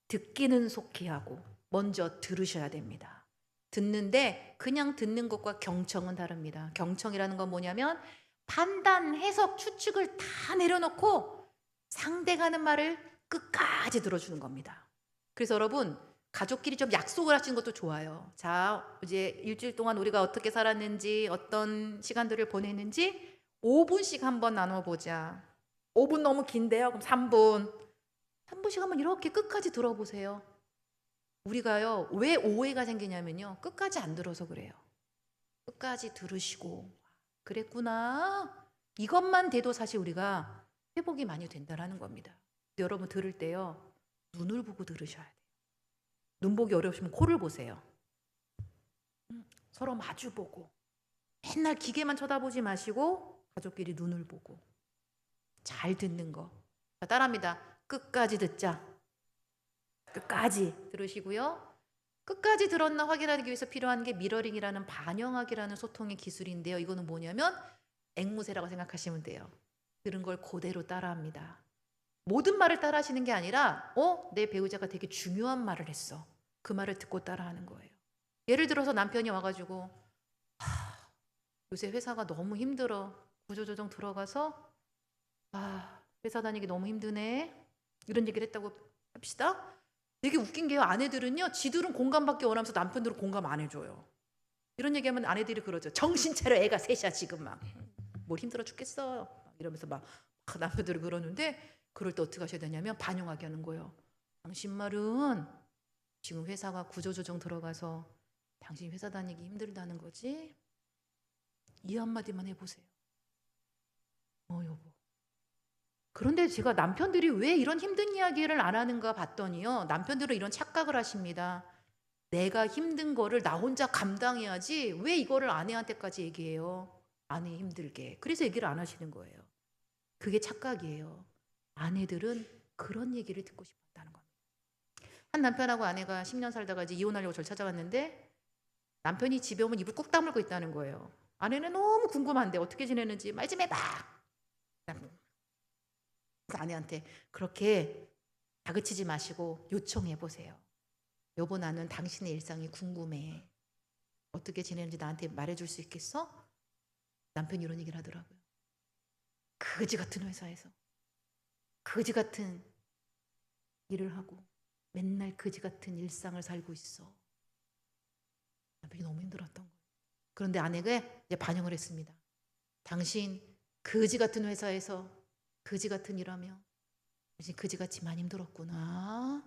듣기는 속히 하고 먼저 들으셔야 됩니다. 듣는데 그냥 듣는 것과 경청은 다릅니다. 경청이라는 건 뭐냐면 판단, 해석, 추측을 다 내려놓고 상대가 하는 말을 끝까지 들어주는 겁니다. 그래서 여러분 가족끼리 좀 약속을 하시는 것도 좋아요. 자 이제 일주일 동안 우리가 어떻게 살았는지 어떤 시간들을 보냈는지 5분씩 한번 나눠보자. 5분 너무 긴데요. 그럼 3분씩 한번 이렇게 끝까지 들어보세요. 우리가요 왜 오해가 생기냐면요 끝까지 안 들어서 그래요. 끝까지 들으시고 그랬구나 이것만 돼도 사실 우리가 회복이 많이 된다는 겁니다. 여러분 들을 때요, 눈을 보고 들으셔야 돼요. 눈 보기 어려우시면 코를 보세요. 서로 마주 보고 맨날 기계만 쳐다보지 마시고 가족끼리 눈을 보고 잘 듣는 거. 자, 따라합니다. 끝까지 듣자. 끝까지 들으시고요. 끝까지 들었나 확인하기 위해서 필요한 게 미러링이라는 반영하기라는 소통의 기술인데요. 이거는 뭐냐면 앵무새라고 생각하시면 돼요. 들은 걸 그대로 따라합니다. 모든 말을 따라하시는 게 아니라 내 배우자가 되게 중요한 말을 했어. 그 말을 듣고 따라하는 거예요. 예를 들어서 남편이 와가지고 요새 회사가 너무 힘들어. 구조조정 들어가서 회사 다니기 너무 힘드네. 이런 얘기를 했다고 합시다. 되게 웃긴 게요. 아내들은요. 지들은 공감받기 원하면서 남편들은 공감 안 해줘요. 이런 얘기하면 아내들이 그러죠. 정신 차려 애가 셋이야 지금 막. 뭘 힘들어 죽겠어. 이러면서 막 남편들이 그러는데 그럴 때 어떻게 하셔야 되냐면 반영하게 하는 거예요. 당신 말은 지금 회사가 구조조정 들어가서 당신 회사 다니기 힘들다는 거지? 이 한마디만 해보세요. 여보. 그런데 제가 남편들이 왜 이런 힘든 이야기를 안 하는가 봤더니요. 남편들은 이런 착각을 하십니다. 내가 힘든 거를 나 혼자 감당해야지 왜 이거를 아내한테까지 얘기해요. 아내 힘들게. 그래서 얘기를 안 하시는 거예요. 그게 착각이에요. 아내들은 그런 얘기를 듣고 싶었다는 겁니다. 한 남편하고 아내가 10년 살다가 이제 이혼하려고 저를 찾아왔는데 남편이 집에 오면 입을 꾹 다물고 있다는 거예요. 아내는 너무 궁금한데 어떻게 지내는지 말 좀 해봐. 그래서 아내한테 그렇게 다그치지 마시고 요청해 보세요. 여보, 나는 당신의 일상이 궁금해. 어떻게 지내는지 나한테 말해줄 수 있겠어? 남편이 이런 얘기를 하더라고요. 거지 같은 회사에서 거지 같은 일을 하고 맨날 거지 같은 일상을 살고 있어. 남편이 너무 힘들었던 거예요. 그런데 아내가 이제 반영을 했습니다. 당신 거지 같은 회사에서 거지 같은 일하며 당신 거지같이 많이 힘들었구나.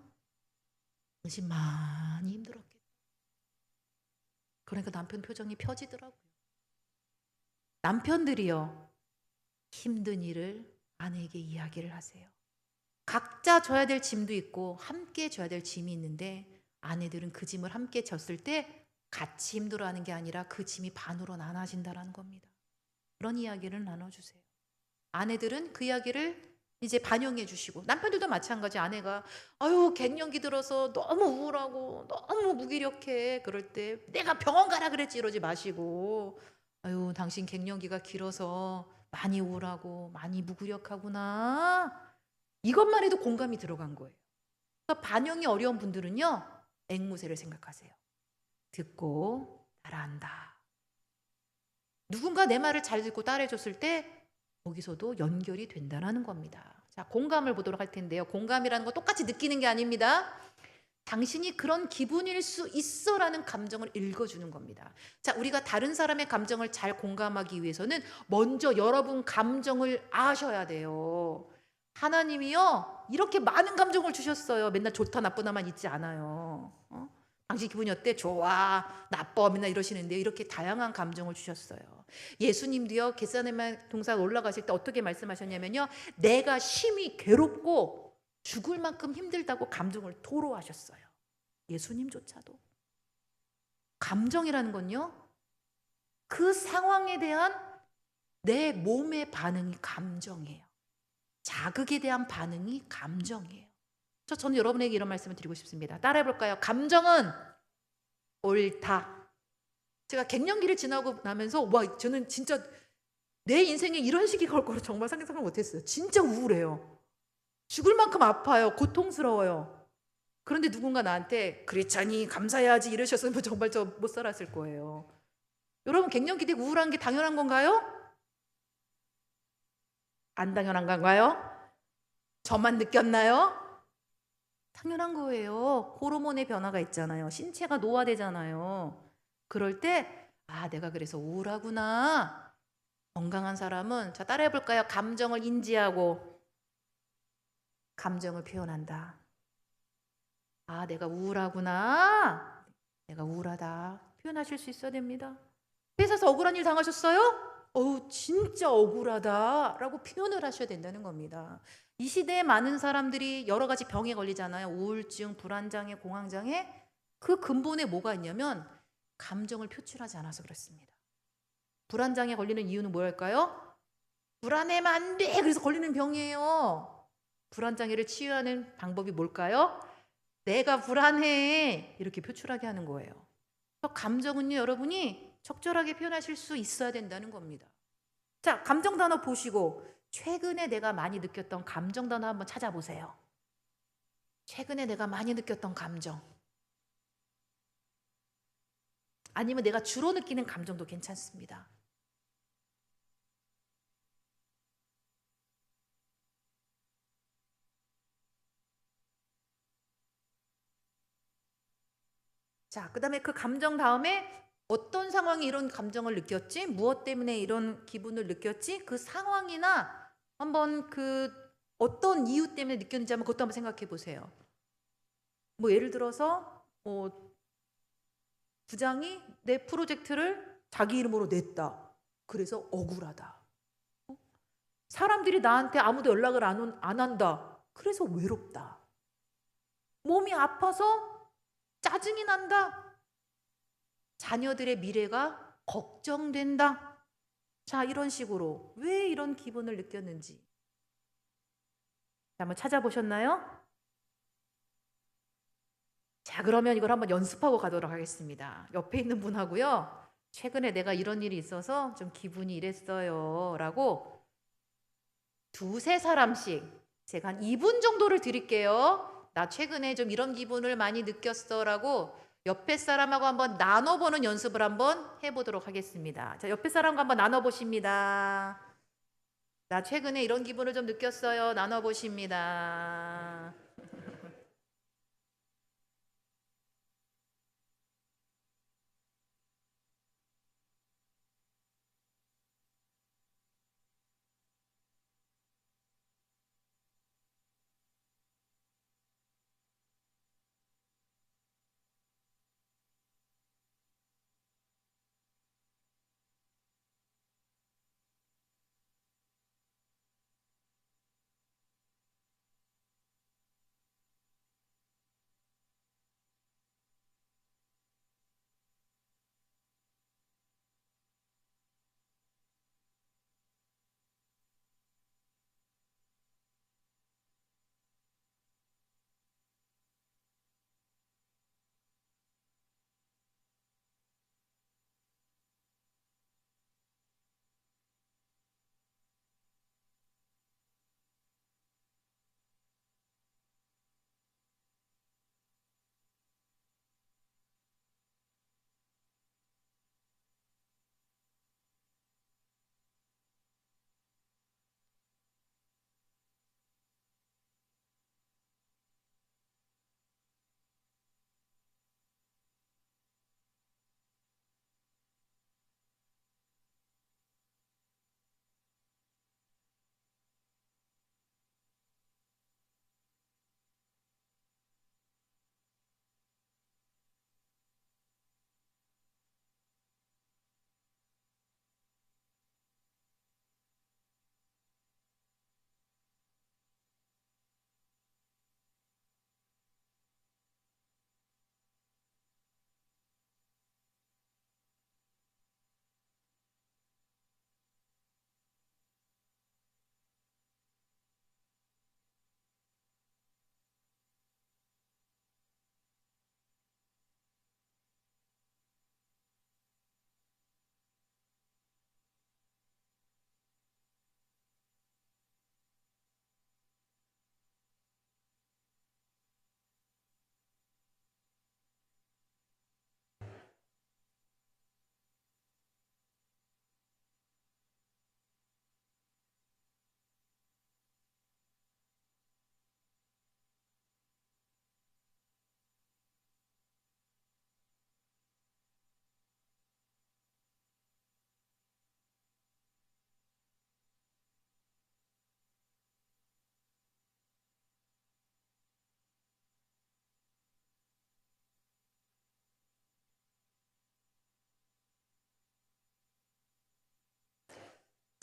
당신 많이 힘들었겠다. 그러니까 남편 표정이 펴지더라고요. 남편들이요, 힘든 일을 아내에게 이야기를 하세요. 각자 져야 될 짐도 있고 함께 져야 될 짐이 있는데 아내들은 그 짐을 함께 졌을 때 같이 힘들어하는 게 아니라 그 짐이 반으로 나눠진다는 겁니다. 그런 이야기를 나눠주세요. 아내들은 그 이야기를 이제 반영해 주시고 남편들도 마찬가지. 아내가 갱년기 들어서 너무 우울하고 너무 무기력해. 그럴 때 내가 병원 가라 그랬지 이러지 마시고 당신 갱년기가 길어서 많이 우울하고 많이 무기력하구나. 이것만 해도 공감이 들어간 거예요. 그러니까 반영이 어려운 분들은요. 앵무새를 생각하세요. 듣고 따라한다. 누군가 내 말을 잘 듣고 따라해줬을 때 거기서도 연결이 된다는 겁니다. 자, 공감을 보도록 할 텐데요. 공감이라는 거 똑같이 느끼는 게 아닙니다. 당신이 그런 기분일 수 있어라는 감정을 읽어주는 겁니다. 자, 우리가 다른 사람의 감정을 잘 공감하기 위해서는 먼저 여러분 감정을 아셔야 돼요. 하나님이요, 이렇게 많은 감정을 주셨어요. 맨날 좋다 나쁘다만 있지 않아요. 당신 기분이 어때? 좋아, 나빠, 맨날 이러시는데요. 이렇게 다양한 감정을 주셨어요. 예수님도요, 겟세마네 동산 올라가실 때 어떻게 말씀하셨냐면요, 내가 심히 괴롭고 죽을 만큼 힘들다고 감정을 토로하셨어요. 예수님조차도. 감정이라는 건요, 그 상황에 대한 내 몸의 반응이 감정이에요. 자극에 대한 반응이 감정이에요. 저는 여러분에게 이런 말씀을 드리고 싶습니다. 따라해볼까요? 감정은 옳다. 제가 갱년기를 지나고 나면서 저는 진짜 내 인생에 이런 시기가 올 거로 정말 상상을 못했어요. 진짜 우울해요. 죽을 만큼 아파요. 고통스러워요. 그런데 누군가 나한테 그랬자니 감사해야지 이러셨으면 정말 저 못 살았을 거예요. 여러분, 갱년기 때 우울한 게 당연한 건가요? 안 당연한 건가요? 저만 느꼈나요? 당연한 거예요. 호르몬의 변화가 있잖아요. 신체가 노화되잖아요. 그럴 때 내가 그래서 우울하구나. 건강한 사람은 자, 따라해볼까요? 감정을 인지하고 감정을 표현한다. 내가 우울하구나. 내가 우울하다. 표현하실 수 있어야 됩니다. 회사에서 억울한 일 당하셨어요? 진짜 억울하다라고 표현을 하셔야 된다는 겁니다. 이 시대에 많은 사람들이 여러 가지 병에 걸리잖아요. 우울증, 불안장애, 공황장애. 그 근본에 뭐가 있냐면 감정을 표출하지 않아서 그렇습니다. 불안장애 걸리는 이유는 뭐랄까요? 불안해면 안 돼! 그래서 걸리는 병이에요. 불안장애를 치유하는 방법이 뭘까요? 내가 불안해! 이렇게 표출하게 하는 거예요. 감정은요, 여러분이 적절하게 표현하실 수 있어야 된다는 겁니다. 자, 감정 단어 보시고 최근에 내가 많이 느꼈던 감정 단어 한번 찾아보세요. 최근에 내가 많이 느꼈던 감정. 아니면 내가 주로 느끼는 감정도 괜찮습니다. 자, 그 다음에 그 감정 다음에 어떤 상황이 이런 감정을 느꼈지? 무엇 때문에 이런 기분을 느꼈지? 그 상황이나 한번 그 어떤 이유 때문에 느꼈는지 한번 그것도 한번 생각해 보세요. 뭐 예를 들어서 부장이 내 프로젝트를 자기 이름으로 냈다. 그래서 억울하다. 사람들이 나한테 아무도 연락을 안 한다. 그래서 외롭다. 몸이 아파서 짜증이 난다. 자녀들의 미래가 걱정된다. 자, 이런 식으로 왜 이런 기분을 느꼈는지 한번 찾아보셨나요? 자, 그러면 이걸 한번 연습하고 가도록 하겠습니다. 옆에 있는 분하고요. 최근에 내가 이런 일이 있어서 좀 기분이 이랬어요. 라고 두세 사람씩 제가 한 2분 정도를 드릴게요. 나 최근에 좀 이런 기분을 많이 느꼈어. 라고 옆에 사람하고 한번 나눠보는 연습을 한번 해보도록 하겠습니다. 자, 옆에 사람과 한번 나눠보십니다. 나 최근에 이런 기분을 좀 느꼈어요. 나눠보십니다.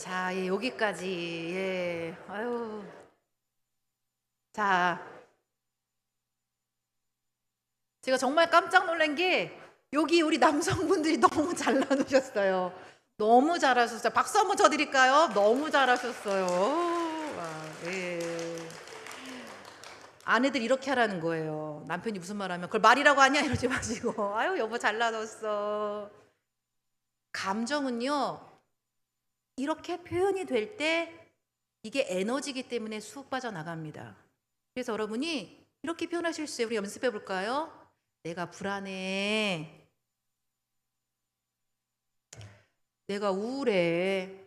자, 예, 여기까지. 예. 아유. 자, 제가 정말 깜짝 놀란 게 여기 우리 남성분들이 너무 잘 나누셨어요. 너무 잘하셨어요. 박수 한번 쳐드릴까요? 너무 잘하셨어요. 와, 예. 아내들 이렇게 하라는 거예요. 남편이 무슨 말 하면 그걸 말이라고 하냐 이러지 마시고 아유 여보 잘 나눴어. 감정은요 이렇게 표현이 될 때 이게 에너지이기 때문에 쑥 빠져나갑니다. 그래서 여러분이 이렇게 표현하실 수 있어요. 우리 연습해 볼까요? 내가 불안해. 내가 우울해.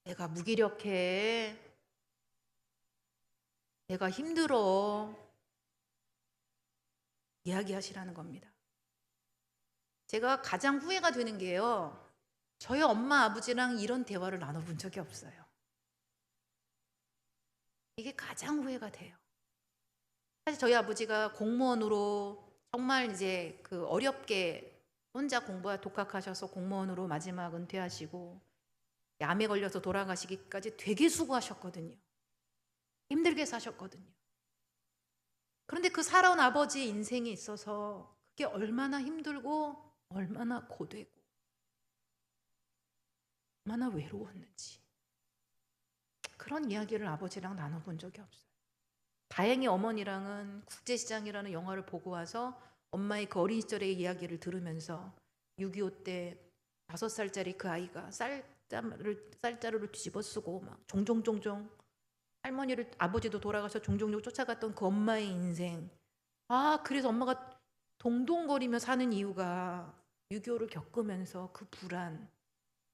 내가 무기력해. 내가 힘들어. 이야기하시라는 겁니다. 제가 가장 후회가 되는 게요. 저희 엄마 아버지랑 이런 대화를 나눠본 적이 없어요. 이게 가장 후회가 돼요. 사실 저희 아버지가 공무원으로 정말 이제 그 어렵게 혼자 공부와 독학하셔서 공무원으로 마지막 은퇴하시고 암에 걸려서 돌아가시기까지 되게 수고하셨거든요. 힘들게 사셨거든요. 그런데 그 살아온 아버지의 인생에 있어서 그게 얼마나 힘들고 얼마나 고되고 얼마나 외로웠는지 그런 이야기를 아버지랑 나눠본 적이 없어요. 다행히 어머니랑은 국제시장이라는 영화를 보고 와서 엄마의 그 어린 시절의 이야기를 들으면서 6.25 때 5살짜리 그 아이가 쌀자루를 뒤집어 쓰고 막 종종 할머니를 아버지도 돌아가서 종종 쫓아갔던 그 엄마의 인생. 아 그래서 엄마가 동동거리며 사는 이유가 6.25를 겪으면서 그 불안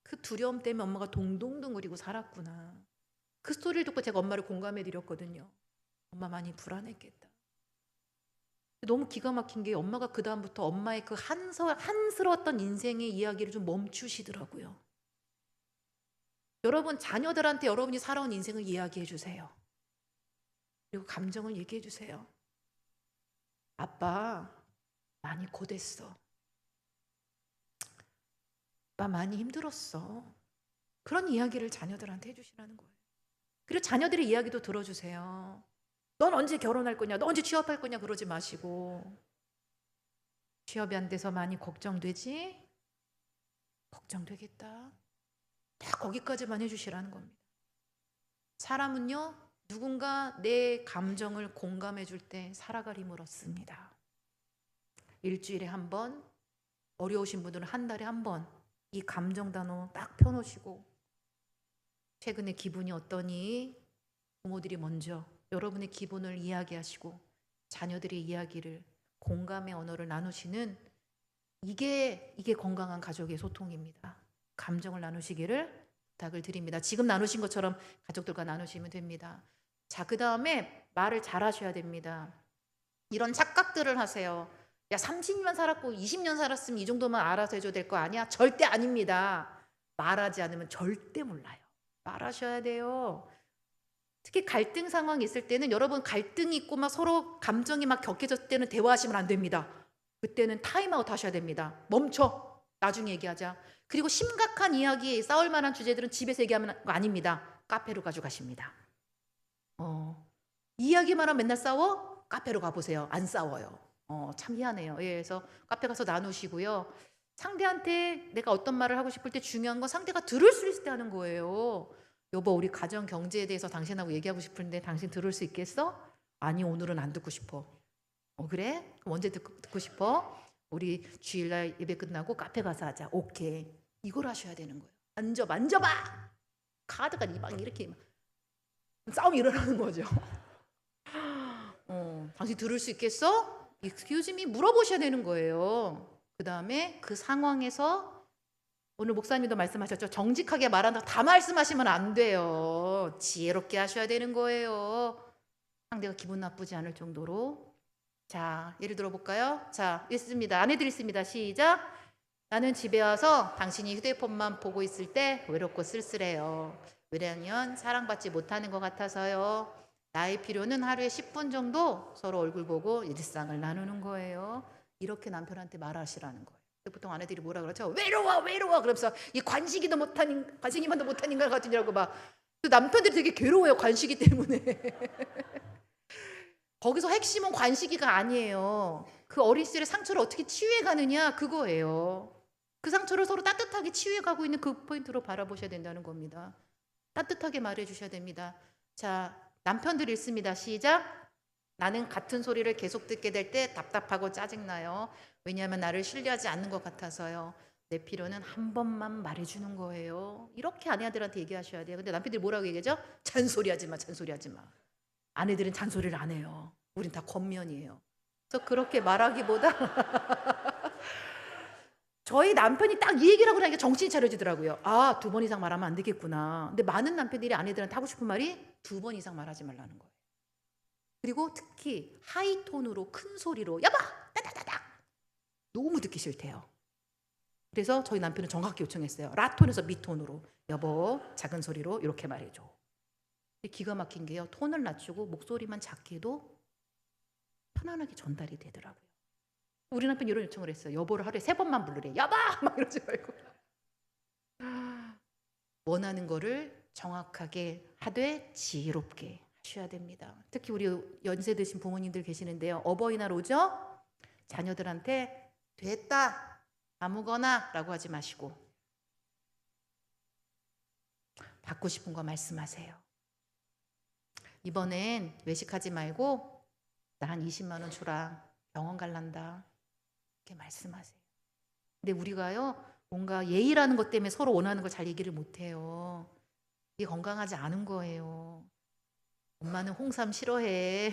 그 두려움 때문에 엄마가 동동동거리고 살았구나. 그 스토리를 듣고 제가 엄마를 공감해 드렸거든요. 엄마 많이 불안했겠다. 너무 기가 막힌 게 엄마가 그 다음부터 엄마의 그 한스러웠던 인생의 이야기를 좀 멈추시더라고요. 여러분 자녀들한테 여러분이 살아온 인생을 이야기해 주세요. 그리고 감정을 얘기해 주세요. 아빠 많이 고됐어. 아빠 많이 힘들었어. 그런 이야기를 자녀들한테 해주시라는 거예요. 그리고 자녀들의 이야기도 들어주세요. 넌 언제 결혼할 거냐? 너 언제 취업할 거냐? 그러지 마시고 취업이 안 돼서 많이 걱정되지? 걱정되겠다. 다 거기까지만 해주시라는 겁니다. 사람은요 누군가 내 감정을 공감해 줄 때 살아갈 힘을 얻습니다. 일주일에 한 번, 어려우신 분들은 한 달에 한 번 이 감정 단어 딱 펴놓으시고 최근에 기분이 어떠니? 부모들이 먼저 여러분의 기분을 이야기하시고 자녀들의 이야기를 공감의 언어를 나누시는 이게 건강한 가족의 소통입니다. 감정을 나누시기를 부탁을 드립니다. 지금 나누신 것처럼 가족들과 나누시면 됩니다. 자, 그 다음에 말을 잘 하셔야 됩니다. 이런 착각들을 하세요. 야 30년 살았고 20년 살았으면 이 정도만 알아서 해줘야 될 거 아니야? 절대 아닙니다. 말하지 않으면 절대 몰라요. 말하셔야 돼요. 특히 갈등 상황이 있을 때는 여러분 갈등이 있고 막 서로 감정이 막 격해졌을 때는 대화하시면 안 됩니다. 그때는 타임아웃 하셔야 됩니다. 멈춰. 나중에 얘기하자. 그리고 심각한 이야기, 싸울 만한 주제들은 집에서 얘기하면 거 아닙니다. 카페로 가져가십니다. 이야기만 하면 맨날 싸워? 카페로 가보세요. 안 싸워요. 참 희한해요. 예, 그래서 카페 가서 나누시고요. 상대한테 내가 어떤 말을 하고 싶을 때 중요한 건 상대가 들을 수 있을 때 하는 거예요. 여보, 우리 가정 경제에 대해서 당신하고 얘기하고 싶은데 당신 들을 수 있겠어? 아니, 오늘은 안 듣고 싶어. 그래? 그럼 언제 듣고 싶어? 우리 주일날 예배 끝나고 카페 가서 하자. 오케이. 이걸 하셔야 되는 거예요. 만져봐. 카드가 막 이렇게 싸움이 일어나는 거죠. 당신 들을 수 있겠어? Excuse me 물어보셔야 되는 거예요. 그 다음에 그 상황에서 오늘 목사님도 말씀하셨죠. 정직하게 말한다. 다 말씀하시면 안 돼요. 지혜롭게 하셔야 되는 거예요. 상대가 기분 나쁘지 않을 정도로. 자, 예를 들어 볼까요? 자, 있습니다. 아내들 있습니다. 시작. 나는 집에 와서 당신이 휴대폰만 보고 있을 때 외롭고 쓸쓸해요. 왜냐면 사랑받지 못하는 것 같아서요. 나의 필요는 하루에 10분 정도 서로 얼굴 보고 일상을 나누는 거예요. 이렇게 남편한테 말하시라는 거예요. 보통 아내들이 뭐라 그러죠? 외로워 외로워 그러면서 이 관식이만도 못한 인간 같으냐고 막. 남편들이 되게 괴로워요, 관식이 때문에. 거기서 핵심은 관식이가 아니에요. 그 어린 시절의 상처를 어떻게 치유해 가느냐 그거예요. 그 상처를 서로 따뜻하게 치유해 가고 있는 그 포인트로 바라보셔야 된다는 겁니다. 따뜻하게 말해 주셔야 됩니다. 자, 남편들 읽습니다. 시작. 나는 같은 소리를 계속 듣게 될 때 답답하고 짜증나요. 왜냐하면 나를 신뢰하지 않는 것 같아서요. 내 필요는 한 번만 말해주는 거예요. 이렇게 아내들한테 얘기하셔야 돼요. 근데 남편들이 뭐라고 얘기하죠? 잔소리하지 마, 잔소리하지 마. 아내들은 잔소리를 안 해요. 우린 다 겉면이에요. 그래서 그렇게 말하기보다 저희 남편이 딱 이 얘기를 하고 나니까 정신이 차려지더라고요. 아, 2번 이상 말하면 안 되겠구나. 근데 많은 남편들이 아내들한테 하고 싶은 말이 2번 이상 말하지 말라는 거예요. 그리고 특히 하이톤으로 큰 소리로 여보! 따다다닥! 너무 듣기 싫대요. 그래서 저희 남편은 정확히 요청했어요. 라톤에서 미톤으로 여보 작은 소리로 이렇게 말해줘. 기가 막힌 게요. 톤을 낮추고 목소리만 작게 해도 편안하게 전달이 되더라고요. 우리 남편이 이런 요청을 했어요. 여보를 하루에 3번만 부르래. 여보! 막 이러지 말고. 원하는 거를 정확하게 하되 지혜롭게 하셔야 됩니다. 특히 우리 연세 드신 부모님들 계시는데요. 어버이날 오죠? 자녀들한테 됐다, 아무거나 라고 하지 마시고 받고 싶은 거 말씀하세요. 이번엔 외식하지 말고 나 한 20만 원 주라, 병원 갈란다, 이렇게 말씀하세요. 근데 우리가요 뭔가 예의라는 것 때문에 서로 원하는 걸 잘 얘기를 못해요. 이게 건강하지 않은 거예요. 엄마는 홍삼 싫어해.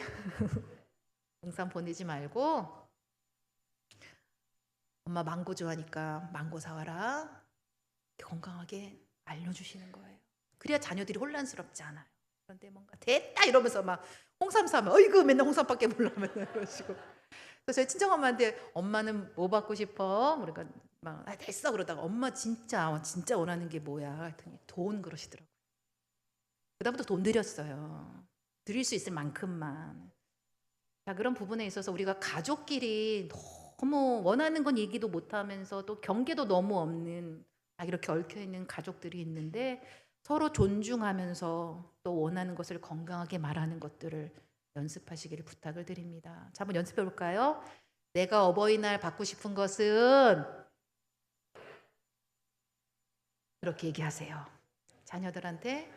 홍삼 보내지 말고 엄마 망고 좋아하니까 망고 사와라, 건강하게 알려주시는 거예요. 그래야 자녀들이 혼란스럽지 않아요. 그런데 뭔가 됐다 이러면서 막 홍삼 사면 어이구 맨날 홍삼밖에 몰라면 그러시고. 그래서 저희 친정엄마한테 엄마는 뭐 받고 싶어? 그러니까 막 됐어 그러다가 엄마 진짜 원하는 게 뭐야? 했더니 돈 그러시더라고요. 그다음부터 돈 드렸어요. 드릴 수 있을 만큼만. 자, 그런 부분에 있어서 우리가 가족끼리 너무 원하는 건 얘기도 못하면서 또 경계도 너무 없는 이렇게 얽혀있는 가족들이 있는데 서로 존중하면서 또 원하는 것을 건강하게 말하는 것들을 연습하시기를 부탁을 드립니다. 자, 한번 연습해 볼까요? 내가 어버이날 받고 싶은 것은 이렇게 얘기하세요. 자녀들한테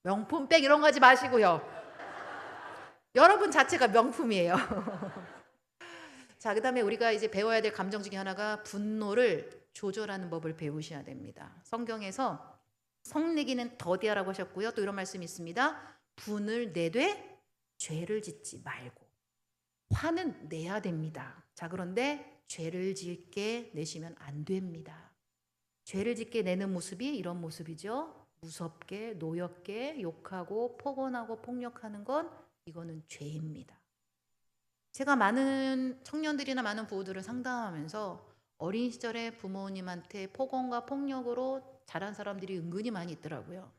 명품백 이런 거 하지 마시고요. 여러분 자체가 명품이에요. 자, 그 다음에 우리가 이제 배워야 될 감정 중에 하나가 분노를 조절하는 법을 배우셔야 됩니다. 성경에서 성내기는 더디하라고 하셨고요. 또 이런 말씀이 있습니다. 분을 내되 죄를 짓지 말고. 화는 내야 됩니다. 자, 그런데 죄를 짓게 내시면 안 됩니다. 죄를 짓게 내는 모습이 이런 모습이죠. 무섭게, 노엽게 욕하고 폭언하고 폭력하는 건 이거는 죄입니다. 제가 많은 청년들이나 많은 부부들을 상담하면서 어린 시절에 부모님한테 폭언과 폭력으로 자란 사람들이 은근히 많이 있더라고요.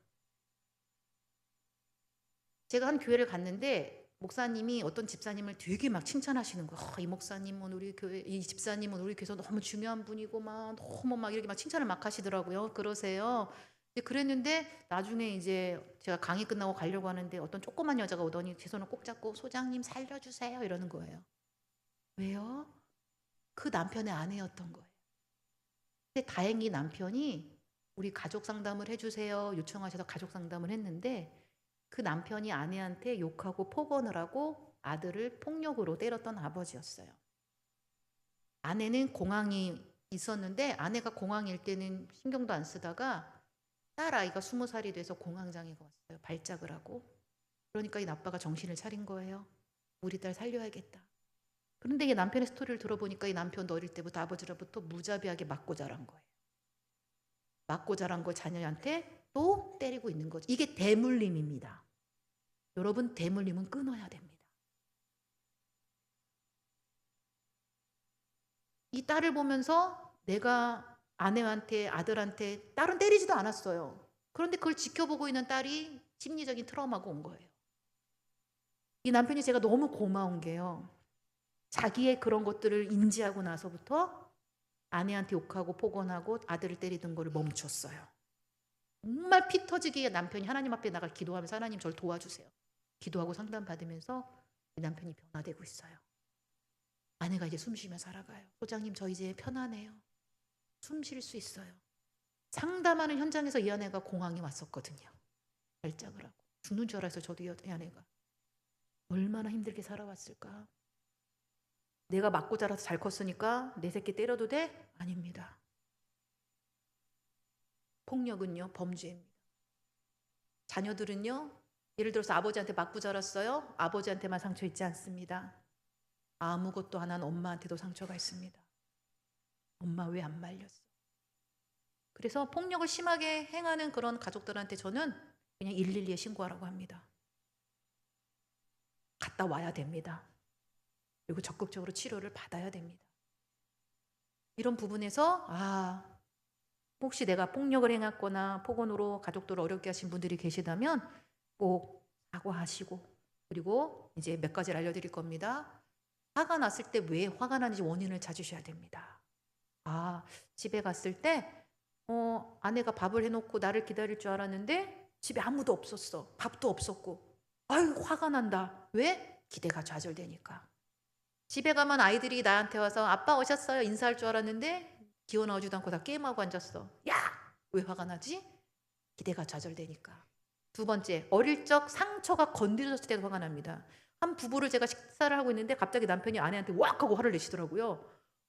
제가 한 교회를 갔는데 목사님이 어떤 집사님을 되게 막 칭찬하시는 거예요. 이 목사님은 우리 교회, 이 집사님은 우리 교회에서 너무 중요한 분이고 막 너무 막 이렇게 막 칭찬을 막 하시더라고요. 그러세요. 근데 그랬는데 나중에 이제 제가 강의 끝나고 가려고 하는데 어떤 조그만 여자가 오더니 제 손을 꼭 잡고 소장님 살려주세요 이러는 거예요. 왜요? 그 남편의 아내였던 거예요. 근데 다행히 남편이 우리 가족 상담을 해주세요 요청하셔서 가족 상담을 했는데 그 남편이 아내한테 욕하고 폭언을 하고 아들을 폭력으로 때렸던 아버지였어요. 아내는 공황이 있었는데 아내가 공황일 때는 신경도 안 쓰다가 딸 아이가 20살이 돼서 공황장애가 왔어요. 발작을 하고. 그러니까 이 아빠가 정신을 차린 거예요. 우리 딸 살려야겠다. 그런데 이 남편의 스토리를 들어보니까 이 남편도 어릴 때부터 아버지로부터 무자비하게 맞고 자란 거예요. 맞고 자란 걸 자녀한테 또 때리고 있는 거죠. 이게 대물림입니다. 여러분, 대물림은 끊어야 됩니다. 이 딸을 보면서 내가 아내한테 아들한테 딸은 때리지도 않았어요. 그런데 그걸 지켜보고 있는 딸이 심리적인 트라우마가 온 거예요. 이 남편이 제가 너무 고마운 게요. 자기의 그런 것들을 인지하고 나서부터 아내한테 욕하고 폭언하고 아들을 때리던 거를 멈췄어요. 정말 피 터지게 남편이 하나님 앞에 나가 기도하면서 하나님 저를 도와주세요. 기도하고 상담 받으면서 남편이 변화되고 있어요. 아내가 이제 숨 쉬며 살아가요. 소장님 저 이제 편하네요. 숨 쉴 수 있어요. 상담하는 현장에서 이 아내가 공황이 왔었거든요. 발작을 하고 죽는 줄 알았어요. 저도 이 아내가 얼마나 힘들게 살아왔을까. 내가 맞고 자라서 잘 컸으니까 내 새끼 때려도 돼? 아닙니다. 폭력은요 범죄입니다. 자녀들은요 예를 들어서 아버지한테 맞고 자랐어요. 아버지한테만 상처 있지 않습니다. 아무것도 안 한 엄마한테도 상처가 있습니다. 엄마 왜 안 말렸어? 그래서 폭력을 심하게 행하는 그런 가족들한테 저는 그냥 112에 신고하라고 합니다. 갔다 와야 됩니다. 그리고 적극적으로 치료를 받아야 됩니다. 이런 부분에서 혹시 내가 폭력을 행했거나 폭언으로 가족들을 어렵게 하신 분들이 계시다면 꼭 사과하시고, 그리고 이제 몇 가지를 알려드릴 겁니다. 화가 났을 때 왜 화가 나는지 원인을 찾으셔야 됩니다. 집에 갔을 때 아내가 밥을 해놓고 나를 기다릴 줄 알았는데 집에 아무도 없었어. 밥도 없었고. 아유 화가 난다. 왜? 기대가 좌절되니까. 집에 가면 아이들이 나한테 와서 아빠 오셨어요 인사할 줄 알았는데 기어 나오지도 않고 다 게임하고 앉았어. 야! 왜 화가 나지? 기대가 좌절되니까. 두 번째, 어릴 적 상처가 건드려졌을 때도 화가 납니다. 한 부부를 제가 식사를 하고 있는데 갑자기 남편이 아내한테 왁 하고 화를 내시더라고요.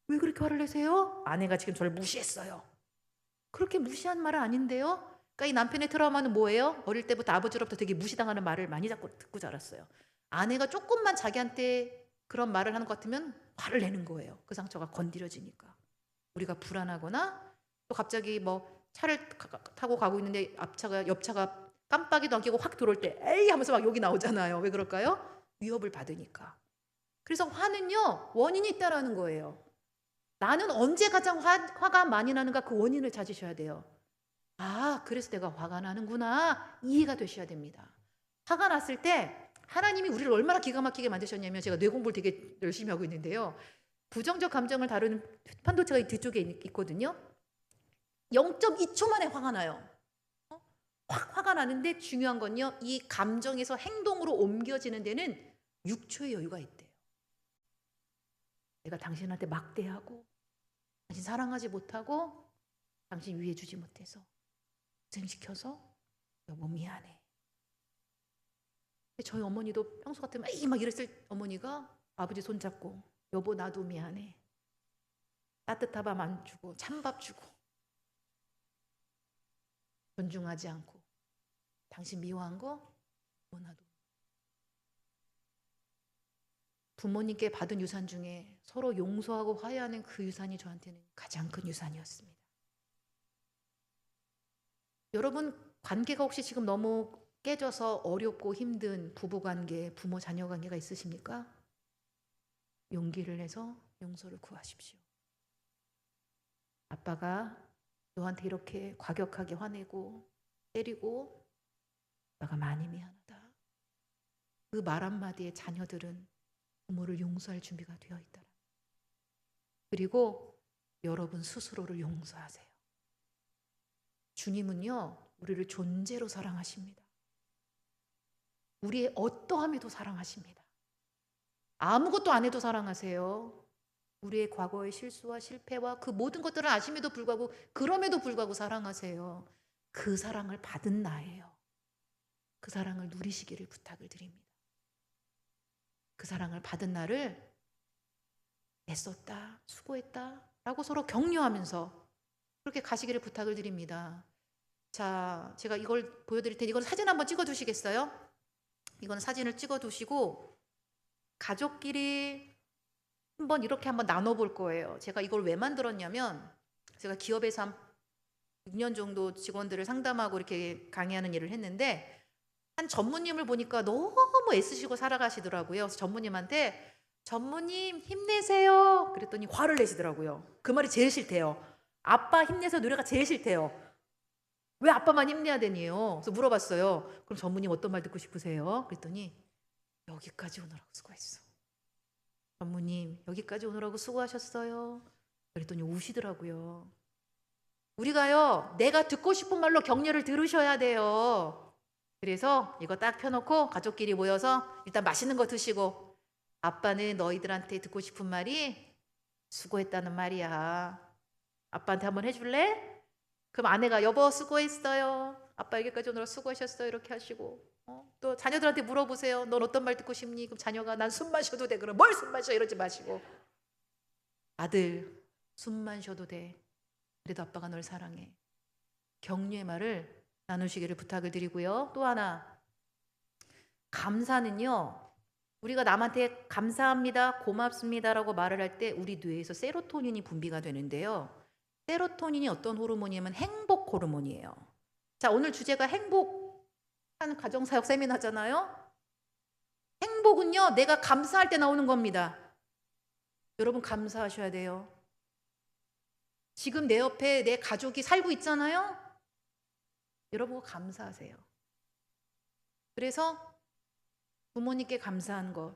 왜 그렇게 화를 내세요? 아내가 지금 저를 무시했어요. 그렇게 무시한 말은 아닌데요? 그러니까 이 남편의 트라우마는 뭐예요? 어릴 때부터 아버지로부터 되게 무시당하는 말을 많이 듣고 자랐어요. 아내가 조금만 자기한테 그런 말을 하는 것 같으면 화를 내는 거예요. 그 상처가 건드려지니까. 우리가 불안하거나 또 갑자기 뭐 차를 타고 가고 있는데 옆차가 깜빡이도 안 켜고 확 들어올 때 에이 하면서 막 욕이 나오잖아요. 왜 그럴까요? 위협을 받으니까. 그래서 화는요 원인이 있다라는 거예요. 나는 언제 가장 화가 많이 나는가 그 원인을 찾으셔야 돼요. 그래서 내가 화가 나는구나 이해가 되셔야 됩니다. 화가 났을 때 하나님이 우리를 얼마나 기가 막히게 만드셨냐면 제가 뇌 공부를 되게 열심히 하고 있는데요. 부정적 감정을 다루는 판도체가 뒤쪽에 있거든요. 0.2초 만에 화가 나요. 확 화가 나는데 중요한 건요. 이 감정에서 행동으로 옮겨지는 데는 6초의 여유가 있대요. 내가 당신한테 막대하고 당신 사랑하지 못하고 당신 위해주지 못해서 고생시켜서 여보 미안해. 저희 어머니도 평소 같으면 막 이랬을 어머니가 아버지 손잡고 여보 나도 미안해. 따뜻한 밥 안 주고 찬밥 주고 존중하지 않고 당신 미워한 거 나도. 부모님께 받은 유산 중에 서로 용서하고 화해하는 그 유산이 저한테는 가장 큰 유산이었습니다. 여러분 관계가 혹시 지금 너무 깨져서 어렵고 힘든 부부관계, 부모 자녀 관계가 있으십니까? 용기를 내서 용서를 구하십시오. 아빠가 너한테 이렇게 과격하게 화내고 때리고 아빠가 많이 미안하다. 그 말 한마디에 자녀들은 부모를 용서할 준비가 되어 있다. 그리고 여러분 스스로를 용서하세요. 주님은요 우리를 존재로 사랑하십니다. 우리의 어떠함에도 사랑하십니다. 아무것도 안 해도 사랑하세요. 우리의 과거의 실수와 실패와 그 모든 것들을 아심에도 불구하고 그럼에도 불구하고 사랑하세요. 그 사랑을 받은 나예요. 그 사랑을 누리시기를 부탁을 드립니다. 그 사랑을 받은 나를 애썼다, 수고했다 라고 서로 격려하면서 그렇게 가시기를 부탁을 드립니다. 자, 제가 이걸 보여드릴 테니 이건 사진 한번 찍어 두시겠어요? 이건 사진을 찍어 두시고 가족끼리 한번 이렇게 한번 나눠볼 거예요. 제가 이걸 왜 만들었냐면 제가 기업에서 한 6년 정도 직원들을 상담하고 이렇게 강의하는 일을 했는데 한 전무님을 보니까 너무 애쓰시고 살아가시더라고요. 그래서 전무님 힘내세요. 그랬더니 화를 내시더라고요. 그 말이 제일 싫대요. 아빠 힘내서 노래가 제일 싫대요. 왜 아빠만 힘내야 되니요? 그래서 물어봤어요. 그럼 전무님 어떤 말 듣고 싶으세요? 그랬더니 여기까지 오느라고 수고했어. 전무님 여기까지 오느라고 수고하셨어요. 그랬더니 우시더라고요. 우리가요, 내가 듣고 싶은 말로 격려를 들으셔야 돼요. 그래서 이거 딱 펴놓고 가족끼리 모여서 일단 맛있는 거 드시고, 아빠는 너희들한테 듣고 싶은 말이 수고했다는 말이야. 아빠한테 한번 해줄래? 그럼 아내가 여보 수고했어요. 아빠 여기까지 오느라 수고하셨어요. 이렇게 하시고, 또 자녀들한테 물어보세요. 넌 어떤 말 듣고 싶니? 그럼 자녀가 난 숨 마셔도 돼. 그럼 뭘 숨 마셔? 이러지 마시고, 아들 숨만 쉬어도 돼. 그래도 아빠가 널 사랑해. 격려의 말을 나누시기를 부탁을 드리고요. 또 하나, 감사는요, 우리가 남한테 감사합니다, 고맙습니다라고 말을 할 때 우리 뇌에서 세로토닌이 분비가 되는데요. 세로토닌이 어떤 호르몬이냐면 행복 호르몬이에요. 자, 오늘 주제가 행복한 가정사역 세미나잖아요. 행복은요, 내가 감사할 때 나오는 겁니다. 여러분 감사하셔야 돼요. 지금 내 옆에 내 가족이 살고 있잖아요. 여러분 감사하세요. 그래서 부모님께 감사한 것,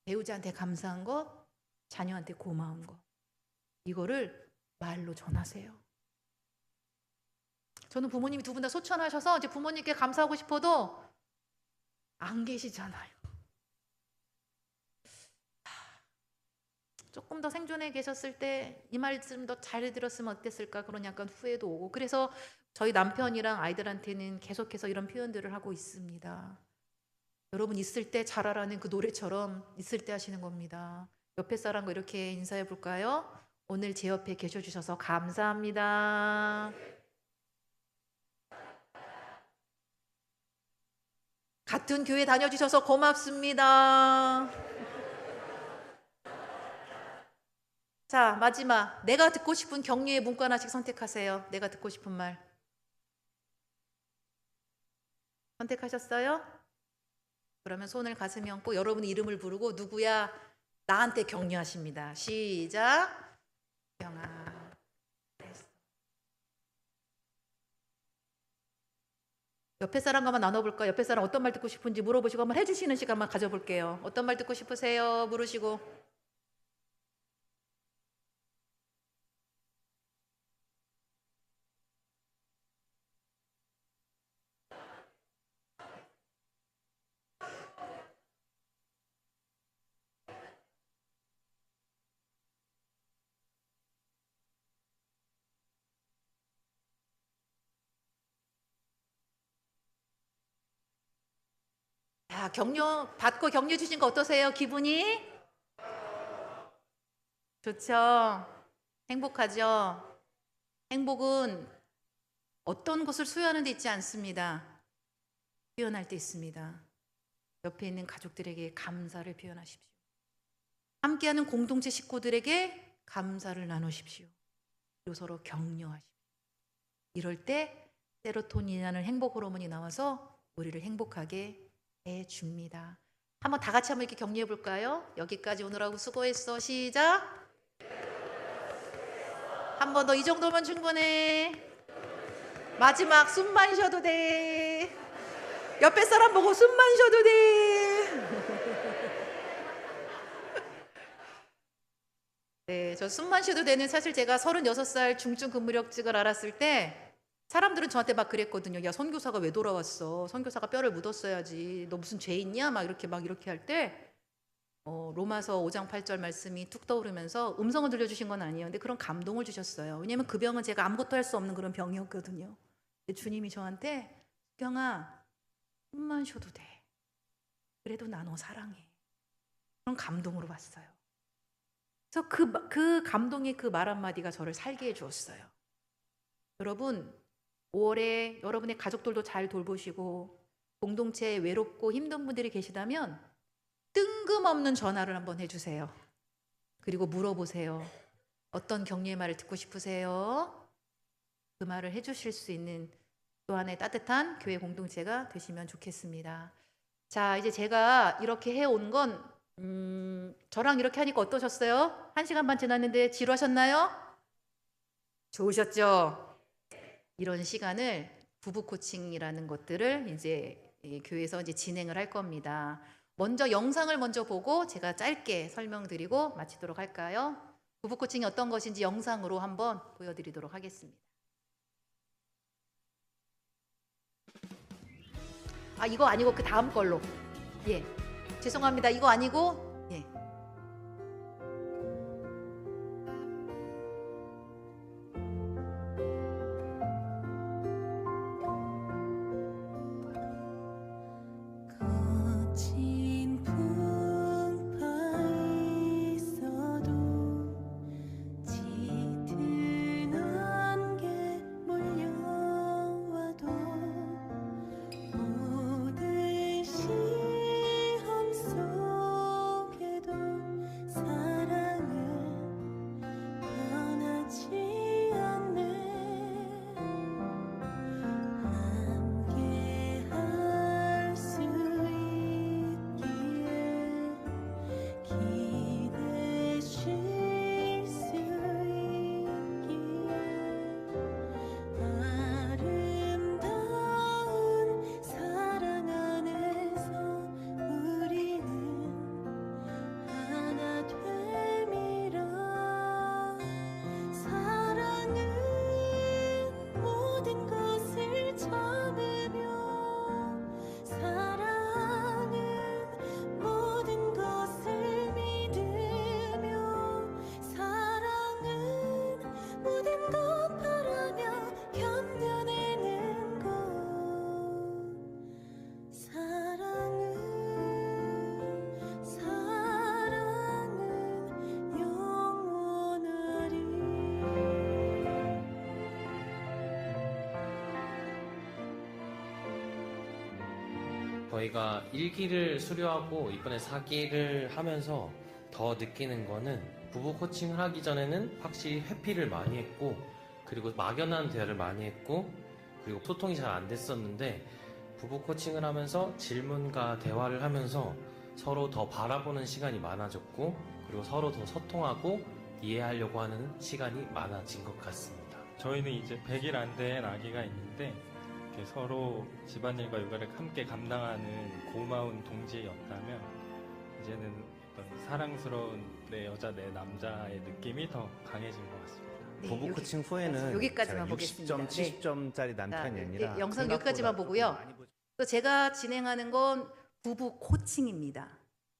배우자한테 감사한 것, 자녀한테 고마운 것, 이거를 말로 전하세요. 저는 부모님이 두 분 다 소천하셔서 이제 부모님께 감사하고 싶어도 안 계시잖아요. 조금 더 생존해 계셨을 때 이 말씀 더 잘 들었으면 어땠을까, 그런 약간 후회도 오고, 그래서 저희 남편이랑 아이들한테는 계속해서 이런 표현들을 하고 있습니다. 여러분 있을 때 잘하라는 그 노래처럼 있을 때 하시는 겁니다. 옆에 사람과 이렇게 인사해 볼까요? 오늘 제 옆에 계셔 주셔서 감사합니다. 같은 교회 다녀주셔서 고맙습니다. 자, 마지막, 내가 듣고 싶은 격려의 문구 하나씩 선택하세요. 내가 듣고 싶은 말 선택하셨어요? 그러면 손을 가슴에 얹고 여러분의 이름을 부르고 누구야 나한테 격려하십니다. 시작. 영아. 옆에 사람과만 나눠볼까? 옆에 사람 어떤 말 듣고 싶은지 물어보시고 한번 해주시는 시간만 가져볼게요. 어떤 말 듣고 싶으세요? 물으시고. 자, 격려 받고 격려 주신 거 어떠세요? 기분이 좋죠? 행복하죠? 행복은 어떤 것을 수여하는 데 있지 않습니다. 표현할 때 있습니다. 옆에 있는 가족들에게 감사를 표현하십시오. 함께하는 공동체 식구들에게 감사를 나누십시오. 그리고 서로 격려하십시오. 이럴 때 세로토닌이라는 행복 호르몬이 나와서 우리를 행복하게 해줍니다. 한번 다 같이 한번 이렇게 격려해 볼까요? 여기까지 오느라고 수고했어. 시작. 한 번 더, 이 정도면 충분해. 마지막, 숨만 쉬어도 돼. 옆에 사람 보고 숨만 쉬어도 돼. 네, 저 숨만 쉬어도 되는, 사실 제가 36살 중증 근무력증을 알았을 때 사람들은 저한테 막 그랬거든요. 야, 선교사가 왜 돌아왔어? 선교사가 뼈를 묻었어야지. 너 무슨 죄 있냐? 막 이렇게 할 때 로마서 5장 8절 말씀이 뚝 떠오르면서 음성을 들려주신 건 아니에요. 근데 그런 감동을 주셨어요. 왜냐면 그 병은 제가 아무것도 할 수 없는 그런 병이었거든요. 근데 주님이 저한테 수경아, 숨만 쉬어도 돼. 그래도 나 너 사랑해. 그런 감동으로 봤어요. 그래서 그 감동의 그 말 한마디가 저를 살게 해주었어요. 여러분 5월에 여러분의 가족들도 잘 돌보시고 공동체에 외롭고 힘든 분들이 계시다면 뜬금없는 전화를 한번 해주세요. 그리고 물어보세요. 어떤 격려의 말을 듣고 싶으세요? 그 말을 해주실 수 있는 또 하나의 따뜻한 교회 공동체가 되시면 좋겠습니다. 자, 이제 제가 이렇게 해온 건 저랑 이렇게 하니까 어떠셨어요? 1시간 반 지났는데 지루하셨나요? 좋으셨죠? 이런 시간을 부부 코칭이라는 것들을 이제 교회에서 이제 진행을 할 겁니다. 먼저 영상을 먼저 보고 제가 짧게 설명드리고 마치도록 할까요? 부부 코칭이 어떤 것인지 영상으로 한번 보여드리도록 하겠습니다. 아, 이거 아니고 그 다음 걸로. 예, 죄송합니다. 이거 아니고, 예. 거친 풍파 있어도 짙은 안개 몰려와도 모든 시험 속에도 사랑은 변하지 않네. 함께할 수 있기에 기대실 수 있기에 아름다운 사랑 안에서 우리는 하나 됨이라. 사랑은 모든 것을 참으며 사랑은 모든 것을 믿으며 사랑은 모든 것 바라며 견뎌내는 것. 사랑은 영원하리. 저희가 1기를 수료하고 이번에 4기를 하면서 더 느끼는 거는 부부 코칭을 하기 전에는 확실히 회피를 많이 했고 그리고 막연한 대화를 많이 했고 그리고 소통이 잘 안 됐었는데 부부 코칭을 하면서 질문과 대화를 하면서 서로 더 바라보는 시간이 많아졌고 그리고 서로 더 소통하고 이해하려고 하는 시간이 많아진 것 같습니다. 저희는 이제 100일 안 된 아기가 있는데 이렇게 서로 집안일과 육아를 함께 감당하는 고마운 동지였다면 이제는 어떤 사랑스러운 내 여자 내 남자의 느낌이 더 강해진 것 같습니다. 네, 부부 여기- 코칭 후에는 여기까지만 제가 보겠습니다. 60점, 70점짜리 남편이 네, 아니라 영상 생각보다 여기까지만 조금 보고요. 많이 보죠. 또 제가 진행하는 건 부부 코칭입니다.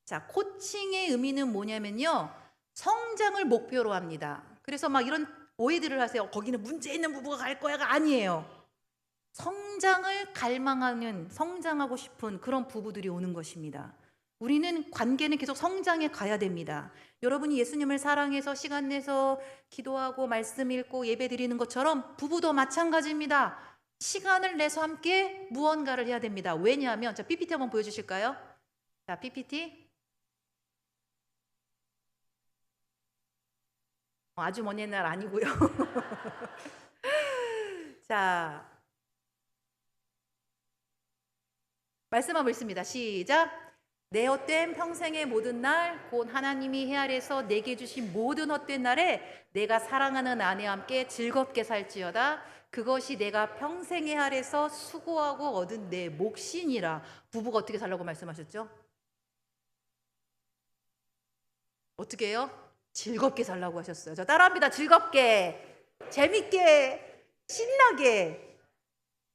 자, 코칭의 의미는 뭐냐면요. 성장을 목표로 합니다. 그래서 막 이런 오해들을 하세요. 거기는 문제 있는 부부가 갈 거야가 아니에요. 성장을 갈망하는, 성장하고 싶은 그런 부부들이 오는 것입니다. 우리는 관계는 계속 성장해 가야 됩니다. 여러분이 예수님을 사랑해서 시간 내서 기도하고 말씀 읽고 예배 드리는 것처럼 부부도 마찬가지입니다. 시간을 내서 함께 무언가를 해야 됩니다. 왜냐하면, 자, PPT 한번 보여주실까요? 자, PPT. 아주 먼 옛날 아니고요. 자, 말씀 한번 읽습니다. 시작. 내 헛된 평생의 모든 날 곧 하나님이 헤아려서 내게 주신 모든 헛된 날에 내가 사랑하는 아내와 함께 즐겁게 살지어다. 그것이 내가 평생 헤아려서 수고하고 얻은 내 몫이니라. 부부가 어떻게 살라고 말씀하셨죠? 어떻게 해요? 즐겁게 살라고 하셨어요. 저 따라합니다. 즐겁게, 재밌게, 신나게.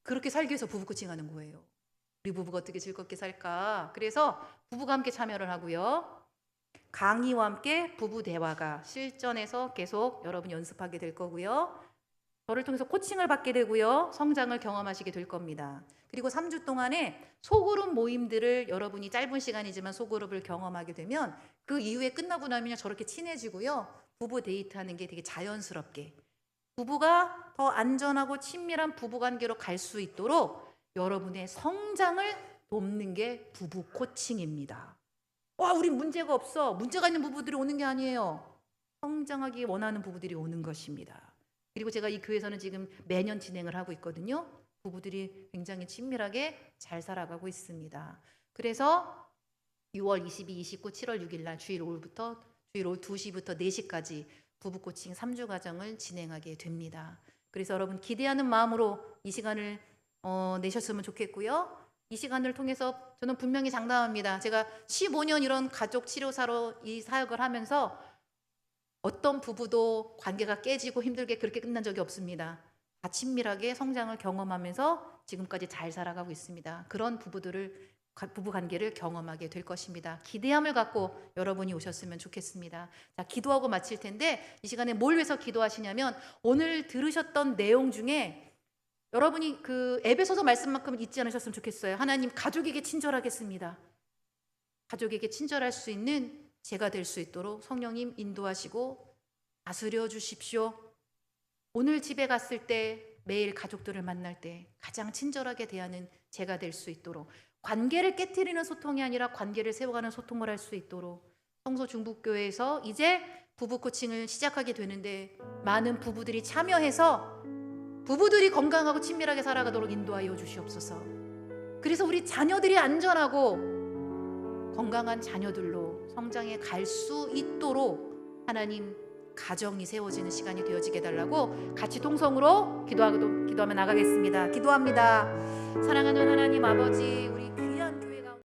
그렇게 살기 위해서 부부 코칭하는 거예요. 우리 부부가 어떻게 즐겁게 살까? 그래서 부부가 함께 참여를 하고요. 강의와 함께 부부 대화가 실전에서 계속 여러분 연습하게 될 거고요. 저를 통해서 코칭을 받게 되고요. 성장을 경험하시게 될 겁니다. 그리고 3주 동안에 소그룹 모임들을 여러분이 짧은 시간이지만 소그룹을 경험하게 되면 그 이후에 끝나고 나면 저렇게 친해지고요. 부부 데이트하는 게 되게 자연스럽게 부부가 더 안전하고 친밀한 부부관계로 갈 수 있도록 여러분의 성장을 돕는 게 부부 코칭입니다. 와, 우린 문제가 없어. 문제가 있는 부부들이 오는 게 아니에요. 성장하기 원하는 부부들이 오는 것입니다. 그리고 제가 이 교회에서는 지금 매년 진행을 하고 있거든요. 부부들이 굉장히 친밀하게 잘 살아가고 있습니다. 그래서 6월 22, 29, 7월 6일 날 주일 오후 2시부터 4시까지 부부 코칭 3주 과정을 진행하게 됩니다. 그래서 여러분 기대하는 마음으로 이 시간을 내셨으면 좋겠고요. 이 시간을 통해서 저는 분명히 장담합니다. 제가 15년 이런 가족 치료사로 이 사역을 하면서 어떤 부부도 관계가 깨지고 힘들게 그렇게 끝난 적이 없습니다. 다 친밀하게 성장을 경험하면서 지금까지 잘 살아가고 있습니다. 그런 부부 관계를 경험하게 될 것입니다. 기대함을 갖고 여러분이 오셨으면 좋겠습니다. 자, 기도하고 마칠 텐데 이 시간에 뭘 위해서 기도하시냐면 오늘 들으셨던 내용 중에 여러분이 그 에베소서 말씀만큼은 잊지 않으셨으면 좋겠어요. 하나님 가족에게 친절하겠습니다. 가족에게 친절할 수 있는 제가 될 수 있도록 성령님 인도하시고 다스려 주십시오. 오늘 집에 갔을 때 매일 가족들을 만날 때 가장 친절하게 대하는 제가 될 수 있도록 관계를 깨트리는 소통이 아니라 관계를 세워가는 소통을 할 수 있도록 성소 중북교회에서 이제 부부 코칭을 시작하게 되는데 많은 부부들이 참여해서 부부들이 건강하고 친밀하게 살아가도록 인도하여 주시옵소서. 그래서 우리 자녀들이 안전하고 건강한 자녀들로 성장해 갈 수 있도록 하나님 가정이 세워지는 시간이 되어지게 해달라고 같이 통성으로 기도하며 나가겠습니다. 기도합니다. 사랑하는 하나님 아버지, 우리